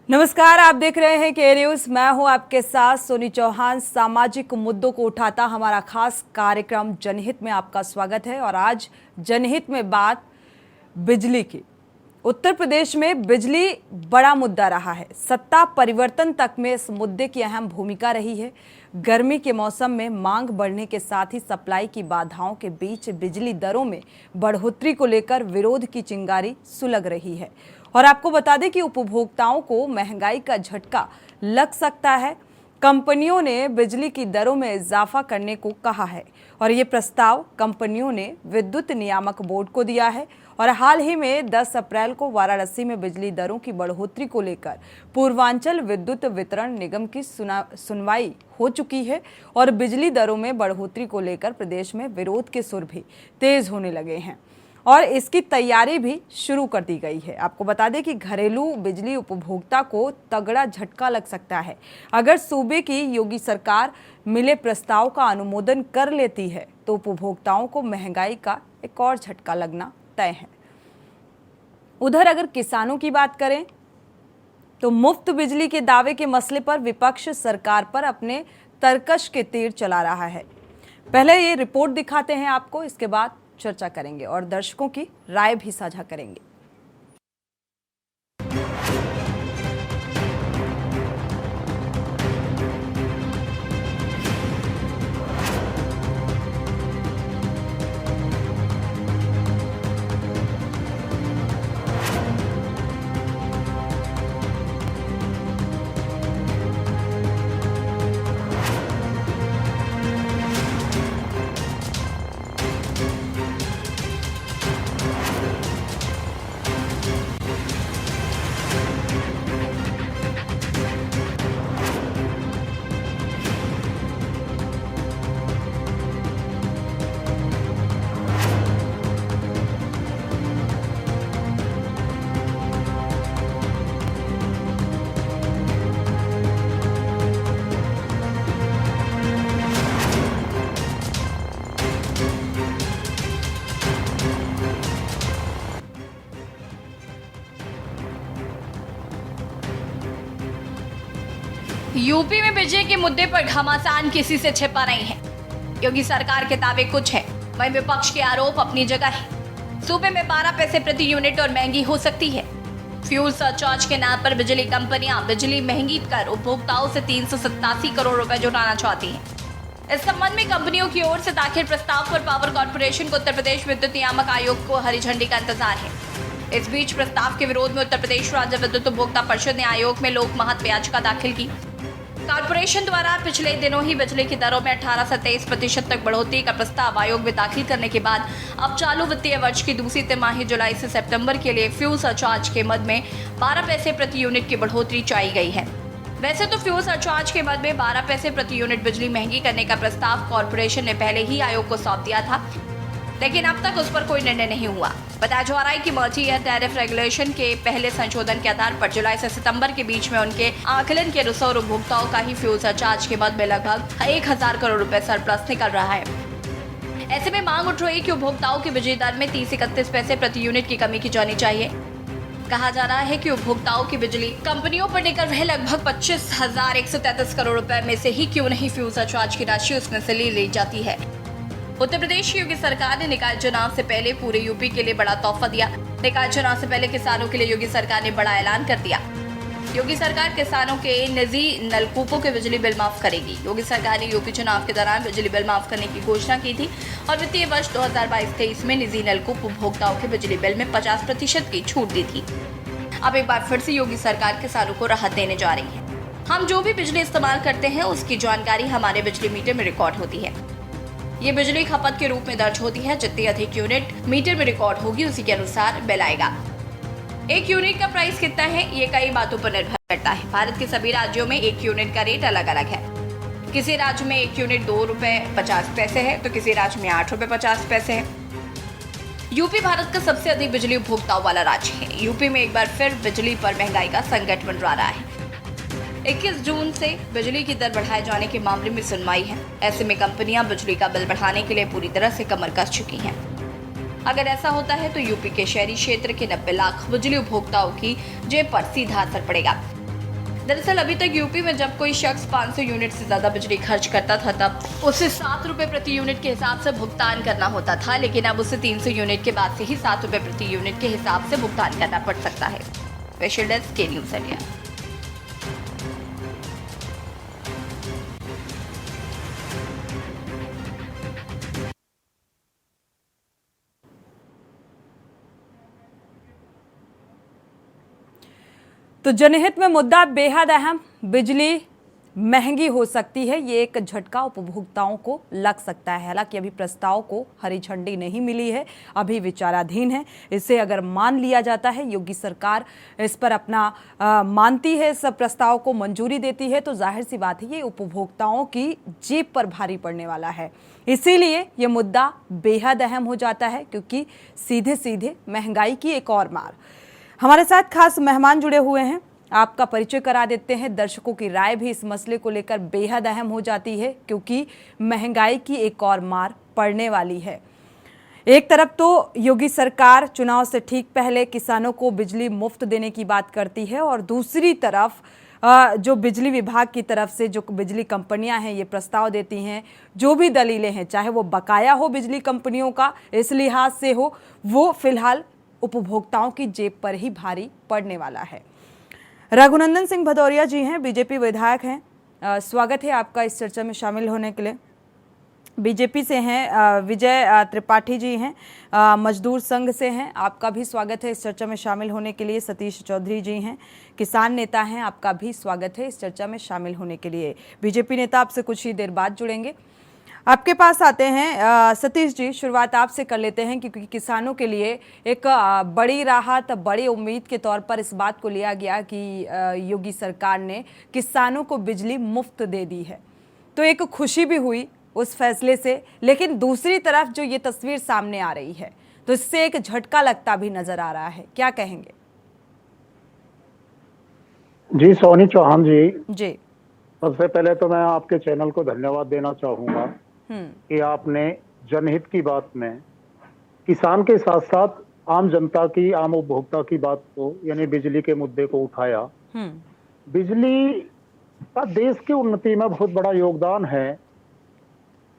नमस्कार, आप देख रहे हैं के न्यूज। मैं हूं आपके साथ सोनी चौहान। सामाजिक मुद्दों को उठाता हमारा खास कार्यक्रम जनहित में आपका स्वागत है। और आज जनहित में बात बिजली की। उत्तर प्रदेश में बिजली बड़ा मुद्दा रहा है। सत्ता परिवर्तन तक में इस मुद्दे की अहम भूमिका रही है। गर्मी के मौसम में मांग बढ़ने के साथ ही सप्लाई की बाधाओं के बीच बिजली दरों में बढ़ोतरी को लेकर विरोध की चिंगारी सुलग रही है। और आपको बता दें कि उपभोक्ताओं को महंगाई का झटका लग सकता है। कंपनियों ने बिजली की दरों में इजाफा करने को कहा है और ये प्रस्ताव कंपनियों ने विद्युत नियामक बोर्ड को दिया है। और हाल ही में 10 अप्रैल को वाराणसी में बिजली दरों की बढ़ोतरी को लेकर पूर्वांचल विद्युत वितरण निगम की सुनवाई हो चुकी है और बिजली दरों में बढ़ोतरी को लेकर प्रदेश में विरोध के सुर भी तेज होने लगे हैं और इसकी तैयारी भी शुरू कर दी गई है। आपको बता दें कि घरेलू बिजली उपभोक्ता को तगड़ा झटका लग सकता है अगर सूबे की योगी सरकार मिले प्रस्ताव का अनुमोदन कर लेती है तो उपभोक्ताओं को महंगाई का एक और झटका लगना तय है। उधर अगर किसानों की बात करें तो मुफ्त बिजली के दावे के मसले पर विपक्ष सरकार पर अपने तरकश के तीर चला रहा है। पहले ये रिपोर्ट दिखाते हैं आपको, इसके बाद चर्चा करेंगे और दर्शकों की राय भी साझा करेंगे। यूपी में बिजली के मुद्दे पर घमासान किसी से छिपा नहीं है। योगी सरकार के दावे कुछ है, वहीं विपक्ष के आरोप अपनी जगह है। सूबे में 12 पैसे प्रति यूनिट और महंगी हो सकती है। फ्यूल सरचार्ज के नाम पर बिजली कंपनियां बिजली महंगी कर उपभोक्ताओं से 387 करोड़ रुपए जुटाना चाहती हैं। इस संबंध में कंपनियों की ओर से दाखिल प्रस्ताव पर पावर कॉर्पोरेशन को उत्तर प्रदेश विद्युत नियामक आयोग को हरी झंडी का इंतजार है। इस बीच प्रस्ताव के विरोध में उत्तर प्रदेश राज्य विद्युत उपभोक्ता परिषद ने आयोग में लोक महत्व याचिका दाखिल की। कॉर्पोरेशन द्वारा पिछले दिनों ही बिजली की दरों में 18 से 23% तक बढ़ोतरी का प्रस्ताव आयोग में दाखिल करने के बाद अब चालू वित्तीय वर्ष की दूसरी तिमाही जुलाई से सितंबर के लिए फ्यूल सरचार्ज के मद में 12 पैसे प्रति यूनिट की बढ़ोतरी चाही गई है। वैसे तो फ्यूल सरचार्ज के मद में 12 पैसे प्रति यूनिट बिजली महंगी करने का प्रस्ताव कॉर्पोरेशन ने पहले ही आयोग को सौंप दिया था, लेकिन अब तक उस पर कोई निर्णय नहीं हुआ। बताया जा रहा है कि मल्टी ईयर टैरिफ रेगुलेशन के पहले संशोधन के आधार पर जुलाई से सितंबर के बीच में उनके आकलन के अनुसार उपभोक्ताओं का ही फ्यूल सरचार्ज के मद में लगभग 1000 करोड़ रुपए सरप्लस निकल रहा है। ऐसे में मांग उठ रही कि उपभोक्ताओं की बिजली दर में 30-31 पैसे प्रति यूनिट की कमी की जानी चाहिए। कहा जा रहा है कि उपभोक्ताओं की बिजली कंपनियों पर निकल रहे लगभग 25,133 करोड़ रुपए में से ही क्यों नहीं फ्यूल सरचार्ज की राशि उसमें से ली जाती है। उत्तर प्रदेश की योगी सरकार ने निकाय चुनाव से पहले पूरे यूपी के लिए बड़ा तोहफा दिया। निकाय चुनाव से पहले किसानों के लिए योगी सरकार ने बड़ा ऐलान कर दिया। योगी सरकार किसानों के निजी नलकूपों के बिजली बिल माफ करेगी। योगी सरकार ने यूपी चुनाव के दौरान बिजली बिल माफ करने की घोषणा की थी और वित्तीय वर्ष 2022-23 में निजी नलकूप उपभोक्ताओं के बिजली बिल में 50% की छूट दी थी। अब एक बार फिर से योगी सरकार किसानों को राहत देने जा रही है। हम जो भी बिजली इस्तेमाल करते हैं उसकी जानकारी हमारे बिजली मीटर में रिकॉर्ड होती है। ये बिजली खपत के रूप में दर्ज होती है। जितनी अधिक यूनिट मीटर में रिकॉर्ड होगी उसी के अनुसार बिल आएगा। एक यूनिट का प्राइस कितना है ये कई बातों पर निर्भर करता है। भारत के सभी राज्यों में एक यूनिट का रेट अलग अलग है। किसी राज्य में एक यूनिट 2 रुपए 50 पैसे है तो किसी राज्य में 8 रुपए 50 पैसे है। यूपी भारत का सबसे अधिक बिजली उपभोक्ताओं वाला राज्य है। यूपी में एक बार फिर बिजली पर महंगाई का संकट मंडरा रहा है। 21 जून से बिजली की दर बढ़ाए जाने के मामले में सुनवाई है। ऐसे में कंपनियां बिजली का बिल बढ़ाने के लिए पूरी तरह से कमर कस चुकी हैं। अगर ऐसा होता है तो यूपी के शहरी क्षेत्र के 90 लाख बिजली उपभोक्ताओं की जेब पर सीधा असर पड़ेगा। दरअसल अभी तक यूपी में जब कोई शख्स 500 यूनिट से ज्यादा बिजली खर्च करता था तब उसे 7 रुपए प्रति यूनिट के हिसाब से भुगतान करना होता था, लेकिन अब उसे 300 यूनिट के बाद से ही 7 रुपए प्रति यूनिट के हिसाब से भुगतान करना पड़ सकता है। स्पेशल डेस्क के न्यूज़ इंडिया। तो जनहित में मुद्दा बेहद अहम, बिजली महंगी हो सकती है, ये एक झटका उपभोक्ताओं को लग सकता है। हालांकि अभी प्रस्ताव को हरी झंडी नहीं मिली है, अभी विचाराधीन है। इसे अगर मान लिया जाता है, योगी सरकार इस पर अपना मानती है, सब प्रस्ताव को मंजूरी देती है, तो जाहिर सी बात है ये उपभोक्ताओं की जेब पर भारी पड़ने वाला है। इसीलिए ये मुद्दा बेहद अहम हो जाता है, क्योंकि सीधे सीधे महंगाई की एक और मार। हमारे साथ खास मेहमान जुड़े हुए हैं, आपका परिचय करा देते हैं। दर्शकों की राय भी इस मसले को लेकर बेहद अहम हो जाती है, क्योंकि महंगाई की एक और मार पड़ने वाली है। एक तरफ तो योगी सरकार चुनाव से ठीक पहले किसानों को बिजली मुफ्त देने की बात करती है, और दूसरी तरफ जो बिजली विभाग की तरफ से जो बिजली कंपनियां हैं ये प्रस्ताव देती हैं, जो भी दलीलें हैं, चाहे वो बकाया हो बिजली कंपनियों का इस लिहाज से हो, वो फिलहाल उपभोक्ताओं की जेब पर ही भारी पड़ने वाला है। रघुनंदन सिंह भदौरिया जी हैं, बीजेपी विधायक हैं, स्वागत है आपका इस चर्चा में शामिल होने के लिए। बीजेपी से हैं विजय त्रिपाठी जी हैं, मजदूर संघ से हैं, आपका भी स्वागत है इस चर्चा में शामिल होने के लिए। सतीश चौधरी जी हैं, किसान नेता हैं, आपका भी स्वागत है इस चर्चा में शामिल होने के लिए। बीजेपी नेता आपसे कुछ ही देर बाद जुड़ेंगे। आपके पास आते हैं सतीश जी, शुरुआत आपसे कर लेते हैं, क्योंकि किसानों के लिए एक बड़ी राहत, बड़ी उम्मीद के तौर पर इस बात को लिया गया कि योगी सरकार ने किसानों को बिजली मुफ्त दे दी है, तो एक खुशी भी हुई उस फैसले से। लेकिन दूसरी तरफ जो ये तस्वीर सामने आ रही है, तो इससे एक झटका लगता भी नजर आ रहा है, क्या कहेंगे? जी सोनी चौहान जी, सबसे पहले तो मैं आपके चैनल को धन्यवाद देना चाहूंगा कि आपने जनहित की बात में किसान के साथ साथ आम जनता की, आम उपभोक्ता की बात को, यानी बिजली के मुद्दे को उठाया। बिजली का देश की उन्नति में बहुत बड़ा योगदान है।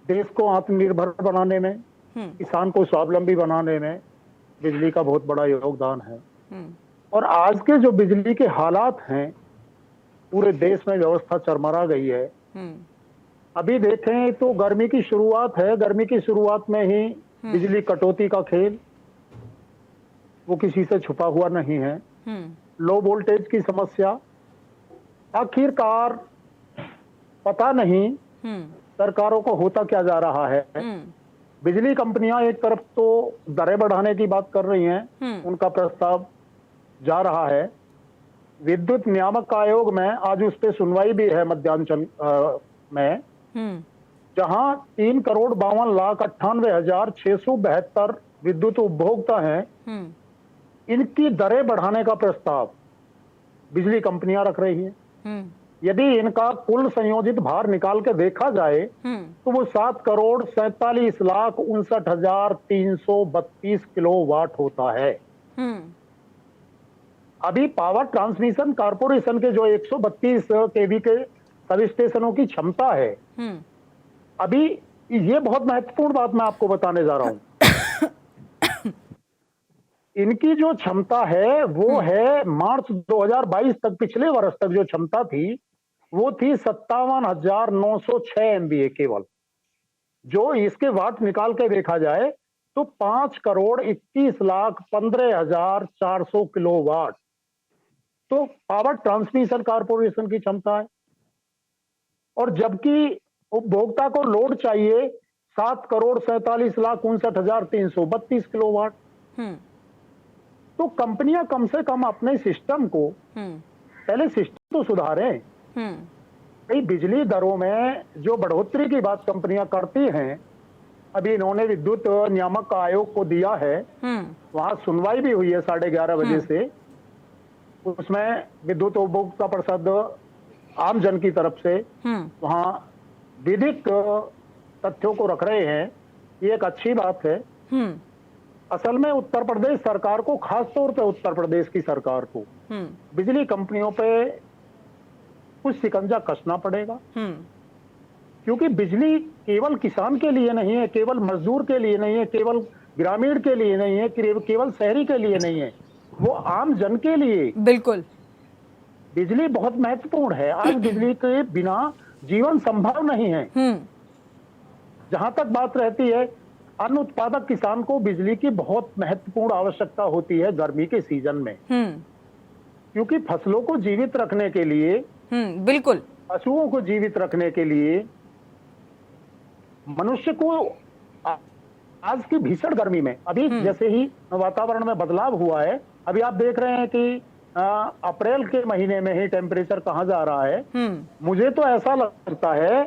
देश को आत्मनिर्भर बनाने में, किसान को स्वावलंबी बनाने में बिजली का बहुत बड़ा योगदान है। और आज के जो बिजली के हालात हैं, पूरे देश में व्यवस्था चरमरा गई है। अभी देखें तो गर्मी की शुरुआत है, गर्मी की शुरुआत में ही बिजली कटौती का खेल, वो किसी से छुपा हुआ नहीं है। लो वोल्टेज की समस्या, आखिरकार पता नहीं सरकारों को होता क्या जा रहा है। बिजली कंपनियां एक तरफ तो दरें बढ़ाने की बात कर रही हैं, उनका प्रस्ताव जा रहा है। विद्युत नियामक आयोग में आज उस पर सुनवाई भी है मध्यांचल में, जहां 3,52,98,672 विद्युत उपभोक्ता हैं, इनकी दरें बढ़ाने का प्रस्ताव बिजली कंपनियां रख रही हैं। यदि इनका कुल संयोजित भार निकाल के देखा जाए तो वो 7,47,59,332 किलोवाट होता है। अभी पावर ट्रांसमिशन कारपोरेशन के जो 132 केवी के सब स्टेशनों की क्षमता है, अभी ये बहुत महत्वपूर्ण बात मैं आपको बताने जा रहा हूं। इनकी जो क्षमता है वो है मार्च 2022 तक, पिछले वर्ष तक जो क्षमता थी वो थी 57,906 MVA केवल। जो इसके वाट निकाल के देखा जाए तो 5,21,15,400 किलोवाट तो पावर ट्रांसमिशन कारपोरेशन की क्षमता है। और जबकि उपभोक्ता को लोड चाहिए 7,47,59,332 किलोवाट। तो कंपनियां कम से कम अपने सिस्टम को पहले सिस्टम तो सुधारें। भाई बिजली दरों में जो बढ़ोतरी की बात कंपनियां करती हैं, अभी इन्होंने विद्युत नियामक आयोग को दिया है, वहां सुनवाई भी हुई है 11:30 बजे से। उसमें विद्युत उपभोक्ता परिषद आम जन की तरफ से वहां विधिक तथ्यों को रख रहे हैं, ये एक अच्छी बात है। असल में उत्तर प्रदेश सरकार को, खास तौर पे उत्तर प्रदेश की सरकार को बिजली कंपनियों पे कुछ शिकंजा कसना पड़ेगा, क्योंकि बिजली केवल किसान के लिए नहीं है, केवल मजदूर के लिए नहीं है, केवल ग्रामीण के लिए नहीं है, केवल शहरी के लिए नहीं है, वो आम जन के लिए बिल्कुल बिजली बहुत महत्वपूर्ण है। आज बिजली के बिना जीवन संभव नहीं है। जहां तक बात रहती है, अन्न उत्पादक किसान को बिजली की बहुत महत्वपूर्ण आवश्यकता होती है गर्मी के सीजन में, क्योंकि फसलों को जीवित रखने के लिए, बिल्कुल पशुओं को जीवित रखने के लिए, मनुष्य को आज की भीषण गर्मी में, अभी जैसे ही वातावरण में बदलाव हुआ है, अभी आप देख रहे हैं कि अप्रैल के महीने में ही टेम्परेचर कहां जा रहा है। मुझे तो ऐसा लगता है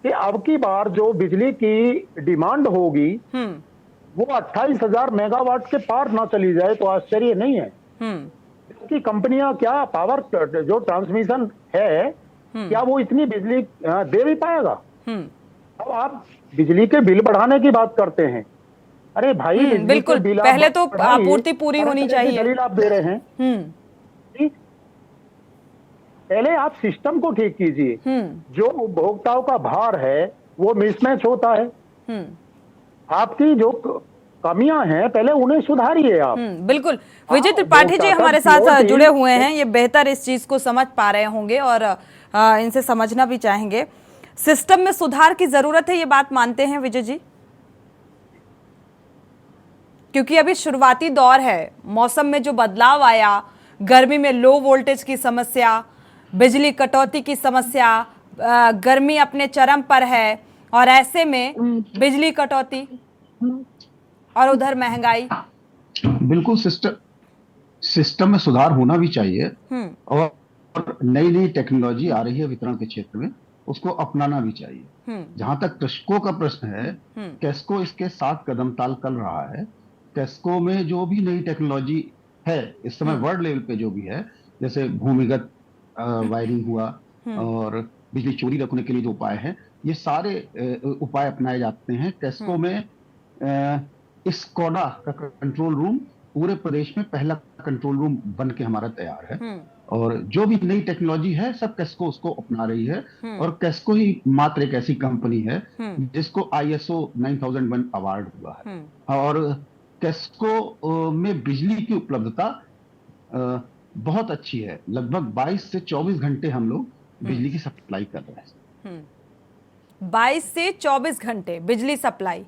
कि अब की बार जो बिजली की डिमांड होगी वो 28,000 मेगावाट के पार ना चली जाए तो आश्चर्य नहीं है, क्योंकि कंपनियां क्या पावर जो ट्रांसमिशन है क्या वो इतनी बिजली दे भी पाएगा। अब आप बिजली के बिल बढ़ाने की बात करते हैं, अरे भाई बिजली बिल्कुल, के बिल पहले तो बढ़ाइए, आपूर्ति पूरी होनी चाहिए। दलील आप दे रहे हैं, पहले आप सिस्टम को ठीक कीजिए। जो उपभोक्ताओं का भार है वो मिसमैच होता है, आपकी जो कमियां हैं पहले उन्हें सुधारिए आप। बिल्कुल, विजय त्रिपाठी जी हमारे साथ जुड़े हुए हैं, ये बेहतर इस चीज को समझ पा रहे होंगे और इनसे समझना भी चाहेंगे। सिस्टम में सुधार की जरूरत है, ये बात मानते हैं विजय जी? क्योंकि अभी शुरुआती दौर है, मौसम में जो बदलाव आया, गर्मी में लो वोल्टेज की समस्या, बिजली कटौती की समस्या, गर्मी अपने चरम पर है और ऐसे में बिजली कटौती और उधर महंगाई। बिल्कुल सिस्टम में सुधार होना भी चाहिए और नई नई टेक्नोलॉजी आ रही है वितरण के क्षेत्र में, उसको अपनाना भी चाहिए। जहां तक कृषकों का प्रश्न है, कैस्को इसके साथ कदम ताल कर रहा है। कैस्को में जो भी नई टेक्नोलॉजी है इस समय वर्ल्ड लेवल पे जो भी है, जैसे भूमिगत वायरिंग हुआ और बिजली चोरी रोकने के लिए जो उपाय हैं, ये सारे उपाय अपनाए जाते हैं। कैस्को में स्कोडा का कंट्रोल रूम पूरे प्रदेश में पहला कंट्रोल रूम बन के हमारा तैयार है और जो भी नई टेक्नोलॉजी है सब कैस्को उसको अपना रही है। और कैस्को ही मात्र एक ऐसी कंपनी है जिसको ISO 9001 अवार्ड हुआ है। और कैस्को में बिजली की उपलब्धता बहुत अच्छी है, लगभग 22 से 24 घंटे हम लोग बिजली की सप्लाई कर रहे हैं। 22 से 24 घंटे बिजली सप्लाई,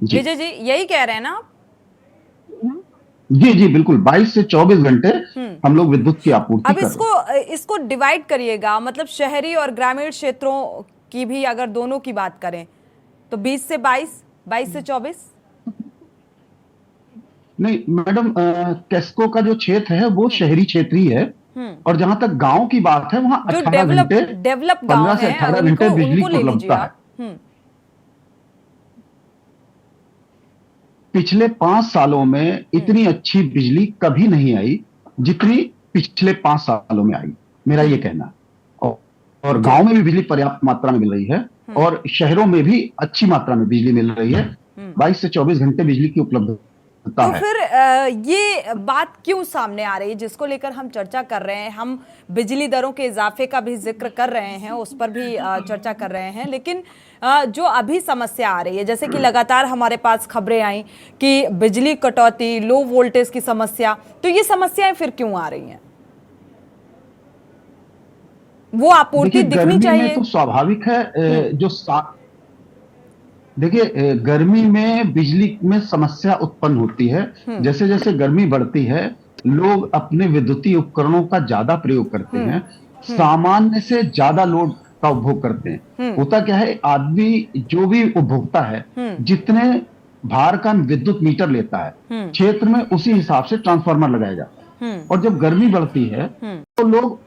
विजय जी यही कह रहे हैं ना आप? जी जी बिल्कुल, 22 से 24 घंटे हम लोग विद्युत की आपूर्ति अब कर रहे हैं। इसको डिवाइड करिएगा, मतलब शहरी और ग्रामीण क्षेत्रों की भी अगर दोनों की बात करें तो 20 से 22, 22 से 24। नहीं मैडम, कैस्को का जो क्षेत्र है वो शहरी क्षेत्र ही है और जहां तक गांव की बात है वहां 18 घंटे, डेवलप 15 से 18 घंटे बिजली की उपलब्धता है। पिछले 5 सालों में इतनी अच्छी बिजली कभी नहीं आई जितनी पिछले 5 सालों में आई, मेरा ये कहना। और गांव में भी बिजली पर्याप्त मात्रा में मिल रही है और शहरों में भी अच्छी मात्रा में बिजली मिल रही है। 22 से 24 घंटे बिजली की उपलब्धता तो है। फिर ये बात क्यों सामने आ रही है जिसको लेकर हम चर्चा कर रहे हैं? हम बिजली दरों के इजाफे का भी जिक्र कर रहे हैं, उस पर भी चर्चा कर रहे हैं, लेकिन जो अभी समस्या आ रही है, जैसे कि लगातार हमारे पास खबरें आई कि बिजली कटौती, लो वोल्टेज की समस्या, तो ये समस्याएं फिर क्यों आ रही हैं? वो आपूर्ति दिखनी चाहिए। तो स्वाभाविक है, देखिए गर्मी में बिजली में समस्या उत्पन्न होती है। जैसे जैसे गर्मी बढ़ती है लोग अपने विद्युतीय उपकरणों का ज्यादा प्रयोग करते हैं, सामान्य से ज्यादा लोड का उपभोग करते हैं। होता क्या है, आदमी जो भी उपभोक्ता है जितने भार का विद्युत मीटर लेता है क्षेत्र में उसी हिसाब से ट्रांसफार्मर लगाया जाता है। और जब गर्मी बढ़ती है तो लोग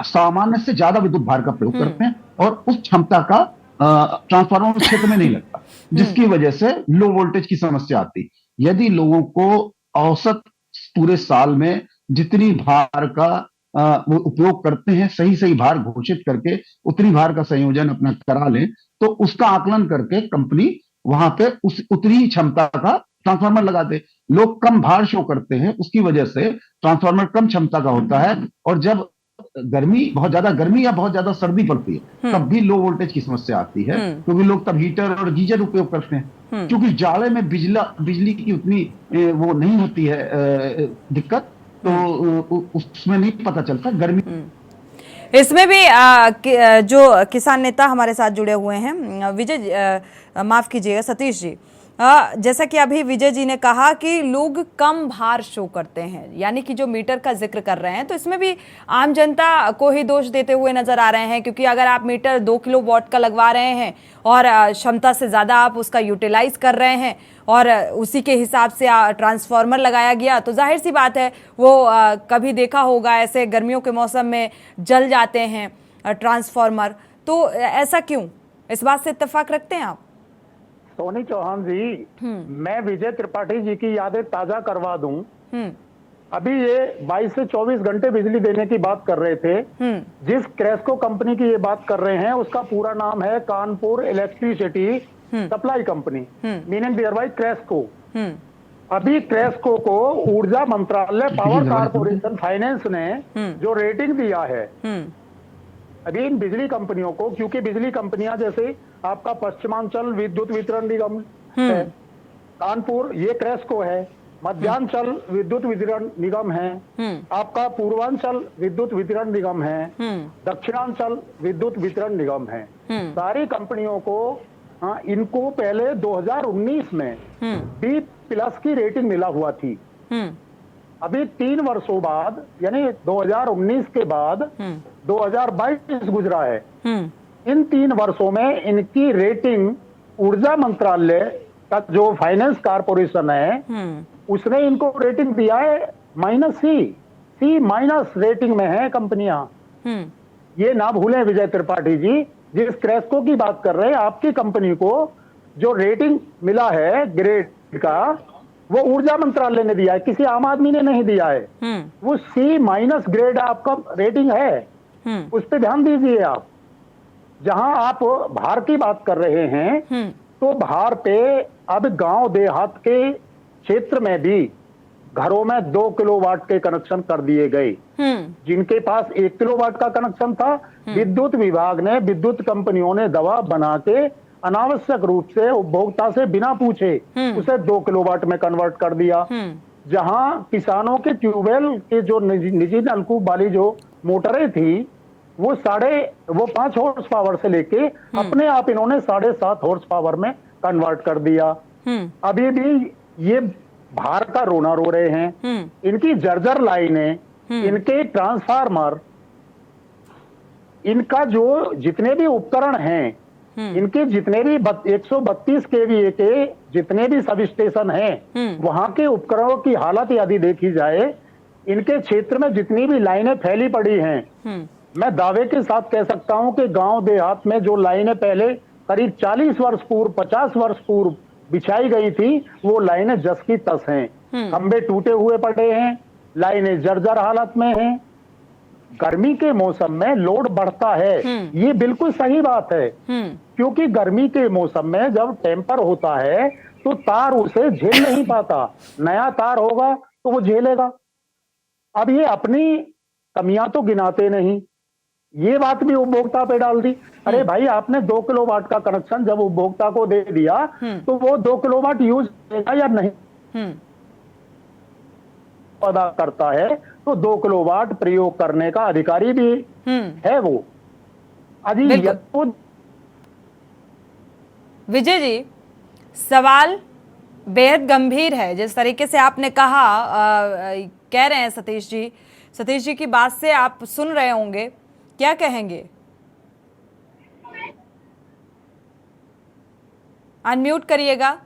सामान्य से ज्यादा विद्युत भार का प्रयोग करते हैं और उस क्षमता का ट्रांसफार्मर क्षेत्र में नहीं लगता, जिसकी वजह से लो वोल्टेज की समस्या आती। यदि लोगों को औसत पूरे साल में जितनी भार का वो उपयोग करते हैं, सही सही भार घोषित करके उतनी भार का संयोजन अपना करा लें तो उसका आकलन करके कंपनी वहां पे उतनी क्षमता का ट्रांसफार्मर लगा दे। लोग कम भार शो करते हैं, उसकी वजह से ट्रांसफार्मर कम क्षमता का होता है और जब गर्मी, बहुत ज्यादा गर्मी या बहुत ज्यादा सर्दी पड़ती है, तब भी लो वोल्टेज की समस्या आती है, क्योंकि लोग तब हीटर और गीजर उपयोग करते हैं। क्योंकि जाड़े में बिजली की उतनी वो नहीं होती है दिक्कत, तो उसमें नहीं पता चलता। गर्मी इसमें भी जो किसान नेता हमारे साथ जुड़े हुए हैं, विजय माफ कीजिएगा सतीश जी, जैसा कि अभी विजय जी ने कहा कि लोग कम भार शो करते हैं, यानी कि जो मीटर का जिक्र कर रहे हैं, तो इसमें भी आम जनता को ही दोष देते हुए नजर आ रहे हैं, क्योंकि अगर आप मीटर 2 किलोवाट का लगवा रहे हैं और क्षमता से ज़्यादा आप उसका यूटिलाइज कर रहे हैं और उसी के हिसाब से ट्रांसफार्मर लगाया गया, तो जाहिर सी बात है वो कभी देखा होगा ऐसे गर्मियों के मौसम में जल जाते हैं ट्रांसफार्मर। तो ऐसा क्यों, इस बात से इत्तेफाक रखते हैं आप? सोनी चौहान जी, मैं विजय त्रिपाठी जी की यादें ताजा करवा दूं। अभी ये 22 से 24 घंटे बिजली देने की बात कर रहे थे। जिस क्रेस्को कंपनी की ये बात कर रहे हैं उसका पूरा नाम है Kanpur electricity supply company, meaning dear by KESCO. अभी क्रेस्को को ऊर्जा मंत्रालय पावर कारपोरेशन फाइनेंस ने जो रेटिंग दिया है अभी इन बिजली कंपनियों को, क्योंकि बिजली कंपनियां जैसे आपका पश्चिमांचल विद्युत वितरण निगम है, कानपुर ये क्रेस्को है, मध्यांचल विद्युत वितरण निगम है, आपका पूर्वांचल विद्युत वितरण निगम है, दक्षिणांचल विद्युत वितरण निगम है। सारी कंपनियों को इनको पहले 2019 में B+ की रेटिंग मिला हुआ थी। अभी 3 वर्षों बाद, यानी 2019 के बाद 2022 गुजरा है। इन 3 वर्षों में इनकी रेटिंग ऊर्जा मंत्रालय का जो फाइनेंस कारपोरेशन है उसने इनको रेटिंग दिया है C- रेटिंग में है कंपनियां। ये ना भूलें विजय त्रिपाठी जी, जिस क्रेस्को की बात कर रहे हैं आपकी कंपनी को जो रेटिंग मिला है ग्रेड का, वो ऊर्जा मंत्रालय ने दिया है, किसी आम आदमी ने नहीं दिया है। वो C- ग्रेड आपका रेटिंग है, उस पर ध्यान दीजिए आप। जहां आप भार की बात कर रहे हैं तो भार पे अब गांव देहात के क्षेत्र में भी घरों में 2 किलोवाट के कनेक्शन कर दिए गए। जिनके पास 1 किलोवाट का कनेक्शन था, विद्युत विभाग ने, विद्युत कंपनियों ने दबाव बना के अनावश्यक रूप से उपभोक्ता से बिना पूछे उसे 2 किलोवाट में कन्वर्ट कर दिया। जहां किसानों के ट्यूबवेल के जो निजी नलकूप वाली जो मोटरें थी वो 5 हॉर्स पावर से लेके अपने आप इन्होंने 7.5 हॉर्स पावर में कन्वर्ट कर दिया। अभी भी ये भार का रोना रो रहे हैं। इनकी जर्जर लाइनें, इनके ट्रांसफार्मर, इनका जो जितने भी उपकरण हैं, इनके जितने भी 132 kVA के जितने भी सब स्टेशन हैं, वहां के उपकरणों की हालत यदि देखी जाए, इनके क्षेत्र में जितनी भी लाइनें फैली पड़ी हैं, मैं दावे के साथ कह सकता हूं कि गांव देहात में जो लाइनें पहले करीब 40 वर्ष पूर्व, 50 वर्ष पूर्व बिछाई गई थी, वो लाइनें जस की तस हैं। खंबे टूटे हुए पड़े हैं, लाइनें जर्जर हालत में हैं। गर्मी के मौसम में लोड बढ़ता है, ये बिल्कुल सही बात है, क्योंकि गर्मी के मौसम में जब टेम्पर होता है तो तार उसे झेल नहीं पाता, नया तार होगा तो वो झेलेगा। अब ये अपनी कमियां तो गिनाते नहीं, ये बात भी उपभोक्ता पे डाल दी। अरे भाई, आपने 2 किलोवाट का कनेक्शन जब उपभोक्ता को दे दिया तो वो 2 किलोवाट यूज करेगा या नहीं अदा करता है, तो 2 किलोवाट प्रयोग करने का अधिकारी भी है वो। अजी विजय जी, सवाल बेहद गंभीर है। जिस तरीके से आपने कहा, कह रहे हैं सतीश जी की बात से आप सुन रहे होंगे, क्या कहेंगे? अनम्यूट करिएगा।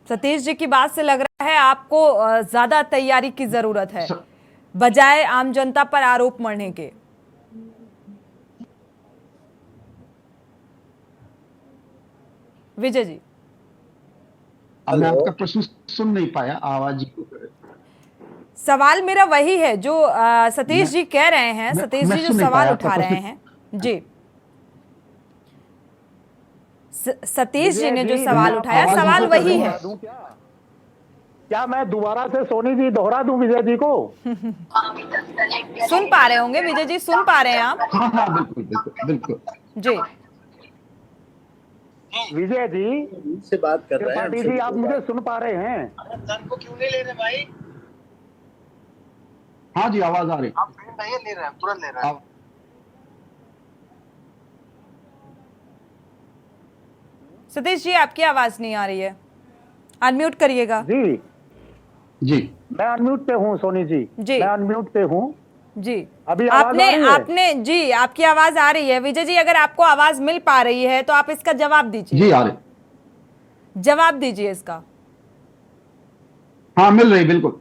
सतीश जी की बात से लग रहा है आपको ज्यादा तैयारी की जरूरत है बजाय आम जनता पर आरोप मढ़ने के। विजय जी, मैं आपका प्रश्न सुन नहीं पाया, आवाज। सवाल मेरा वही है जो सतीश जी कह रहे हैं, सतीश जी जो सवाल उठा रहे हैं जी, सतीश जी ने जो सवाल उठाया, सवाल वही है। क्या मैं दोबारा से सोनी जी दोहरा दूं विजय जी को? सुन पा रहे होंगे विजय जी, सुन पा रहे हैं आप? हाँ हाँ, बिल्कुल बिल्कुल बिल्कुल। जी विजय जी से बात कर रहे त्रिपाठी जी, आप मुझे सुन पा रहे हैं? धन को क्यों नहीं ले रहे भाई? हाँ जी, आवाज आ रही। आप नहीं ले रहे हैं, तुरंत ले रहे हैं। सतीश जी, आपकी आवाज नहीं आ रही है, अनम्यूट करिएगा। जी जी मैं अनम्यूट पे हूँ सोनी जी, जी। मैं अनम्यूट पे हूँ। जी अभी आवाज आ रही है? आपने जी, आपकी आवाज आ रही है। विजय जी, अगर आपको आवाज मिल पा रही है तो आप इसका जवाब दीजिए। जी आ रही। जवाब दीजिए इसका। हाँ मिल रही, बिल्कुल।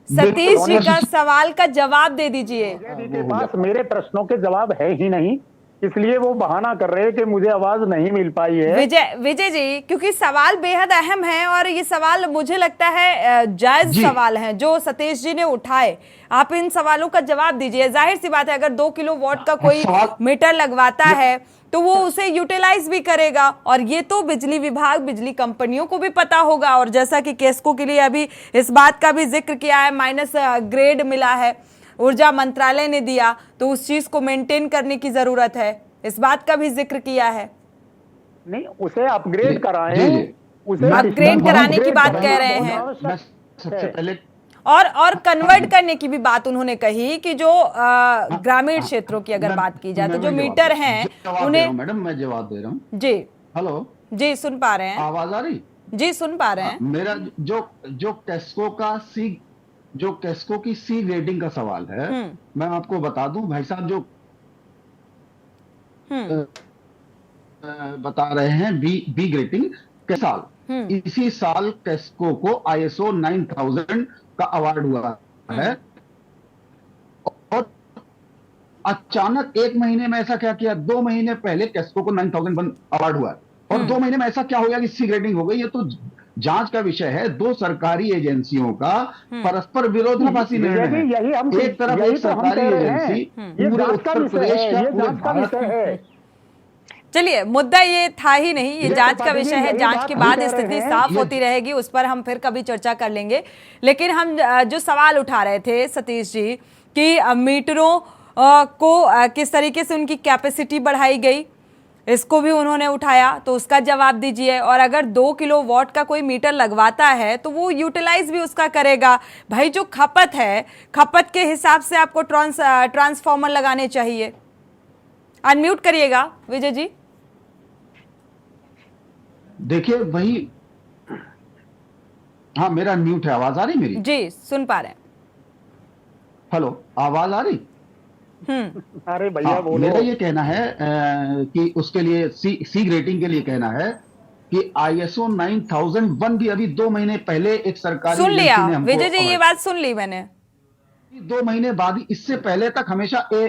सतीश जी का सवाल का जवाब दे दीजिए। विजय जी के पास मेरे प्रश्नों के जवाब है ही नहीं, इसलिए वो बहाना कर रहे हैं कि मुझे आवाज नहीं मिल पाई है। विजय जी, क्योंकि सवाल बेहद अहम है और ये सवाल मुझे लगता है जायज सवाल हैं जो सतीश जी ने उठाए। आप इन सवालों का जवाब दीजिए। जाहिर सी बात है, अगर 2 किलोवाट का कोई मीटर लगवाता है तो वो उसे यूटिलाइज भी करेगा, और ये तो बिजली विभाग, बिजली कंपनियों को भी पता होगा। और जैसा कि केस्को के लिए अभी इस बात का भी जिक्र किया है, माइनस ग्रेड मिला है, ऊर्जा मंत्रालय ने दिया, तो उस चीज को मेंटेन करने की जरूरत है, इस बात का भी जिक्र किया है। नहीं, उसे अपग्रेड कराएं, उसे अपग्रेड कराने की बात कह रहे हैं। सबसे पहले और कन्वर्ट करने की भी बात उन्होंने कही कि जो ग्रामीण क्षेत्रों की अगर बात की जाए तो जो मीटर हैं उन्हें। मैडम मैं जवाब दे रहा हूँ। जी हेलो जी, सुन पा रहे हैं? आवाज आ रही? जी सुन पा रहे हैं। मेरा जो केस्को की सी ग्रेडिंग का सवाल है, मैं आपको बता दूं भाई साहब, जो बता रहे हैं बी ग्रेडिंग के साल, इसी साल केस्को को ISO 9000 का अवार्ड हुआ है। और अचानक 1 महीने में ऐसा क्या किया, 2 महीने पहले केस्को को 9001 अवार्ड हुआ है, और 2 महीने में ऐसा क्या हो गया कि सी ग्रेडिंग हो गई। ये तो जांच का विषय है। 2 सरकारी एजेंसियों का परस्पर विरोधाभासी निर्णय है। यही हम एक तरफ एक सरकारी एजेंसी पूरे उत्तर प्रदेश का, पूरे भारत है। चलिए, मुद्दा ये था ही नहीं, ये जांच का विषय है। जांच के बाद स्थिति साफ होती रहेगी, उस पर हम फिर कभी चर्चा कर लेंगे। लेकिन हम जो सवाल उठा रहे थे सतीश जी कि मीटरों को किस तरीके से उनकी कैपेसिटी बढ़ाई गई, इसको भी उन्होंने उठाया, तो उसका जवाब दीजिए। और अगर 2 किलोवाट का कोई मीटर लगवाता है तो वो यूटिलाइज भी उसका करेगा। भाई, जो खपत है, खपत के हिसाब से आपको ट्रांसफॉर्मर लगाने चाहिए। अनम्यूट करिएगा विजय जी। देखिए वही, हाँ मेरा अनम्यूट है। आवाज आ रही मेरी? जी सुन पा रहे हैं। हेलो, आवाज आ रही? अरे भैया बोलो। मेरा ये कहना है कि उसके लिए सी ग्रेडिंग के लिए कहना है कि ISO 9001 भी अभी 2 महीने पहले एक सरकारी सुन लिया एजेंसी ने हमको विजय जी, ये बात सुन ली मैंने। 2 महीने बाद ही, इससे पहले तक हमेशा ए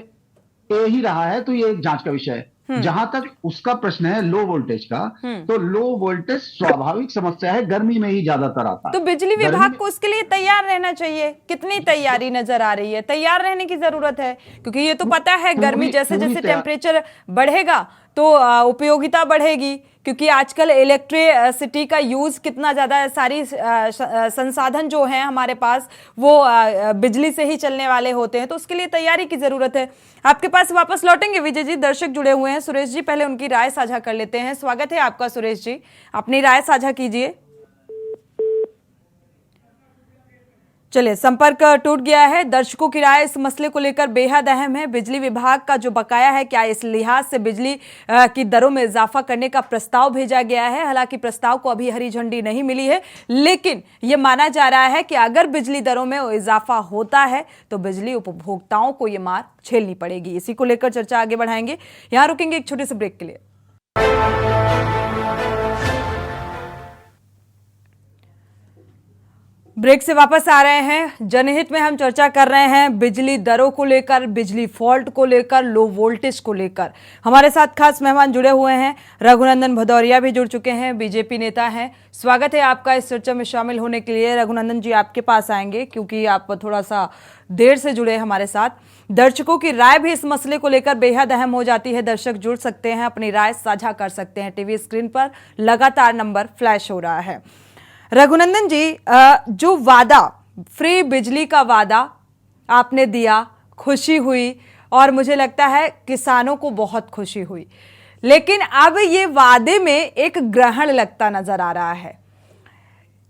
ही रहा है। तो ये एक जांच का विषय है। जहां तक उसका प्रश्न है लो वोल्टेज का, तो लो वोल्टेज स्वाभाविक समस्या है, गर्मी में ही ज्यादातर आता है। तो बिजली विभाग को उसके लिए तैयार रहना चाहिए। कितनी तैयारी नजर आ रही है? तैयार रहने की जरूरत है, क्योंकि ये तो पता है गर्मी जैसे जैसे टेम्परेचर बढ़ेगा तो उपयोगिता बढ़ेगी, क्योंकि आजकल इलेक्ट्रिसिटी का यूज कितना ज्यादा है। सारी संसाधन जो हैं हमारे पास वो बिजली से ही चलने वाले होते हैं, तो उसके लिए तैयारी की जरूरत है। आपके पास वापस लौटेंगे विजय जी, दर्शक जुड़े हुए हैं। सुरेश जी, पहले उनकी राय साझा कर लेते हैं। स्वागत है आपका सुरेश जी, अपनी राय साझा कीजिए। चलिए, संपर्क टूट गया है। दर्शकों की राय इस मसले को लेकर बेहद अहम है। बिजली विभाग का जो बकाया है, क्या इस लिहाज से बिजली की दरों में इजाफा करने का प्रस्ताव भेजा गया है? हालांकि प्रस्ताव को अभी हरी झंडी नहीं मिली है, लेकिन यह माना जा रहा है कि अगर बिजली दरों में इजाफा होता है तो बिजली उपभोक्ताओं को यह मार झेलनी पड़ेगी। इसी को लेकर चर्चा आगे बढ़ाएंगे। यहां रुकेंगे एक छोटे से ब्रेक के लिए। ब्रेक से वापस आ रहे हैं। जनहित में हम चर्चा कर रहे हैं बिजली दरों को लेकर, बिजली फॉल्ट को लेकर, लो वोल्टेज को लेकर। हमारे साथ खास मेहमान जुड़े हुए हैं। रघुनंदन भदौरिया भी जुड़ चुके हैं, बीजेपी नेता हैं। स्वागत है आपका इस चर्चा में शामिल होने के लिए। रघुनंदन जी, आपके पास आएंगे क्योंकि आप थोड़ा सा देर से जुड़े हमारे साथ। दर्शकों की राय भी इस मसले को लेकर बेहद अहम हो जाती है। दर्शक जुड़ सकते हैं, अपनी राय साझा कर सकते हैं। टीवी स्क्रीन पर लगातार नंबर फ्लैश हो रहा है। रघुनंदन जी, जो वादा, फ्री बिजली का वादा आपने दिया, खुशी हुई और मुझे लगता है किसानों को बहुत खुशी हुई, लेकिन अब ये वादे में एक ग्रहण लगता नजर आ रहा है,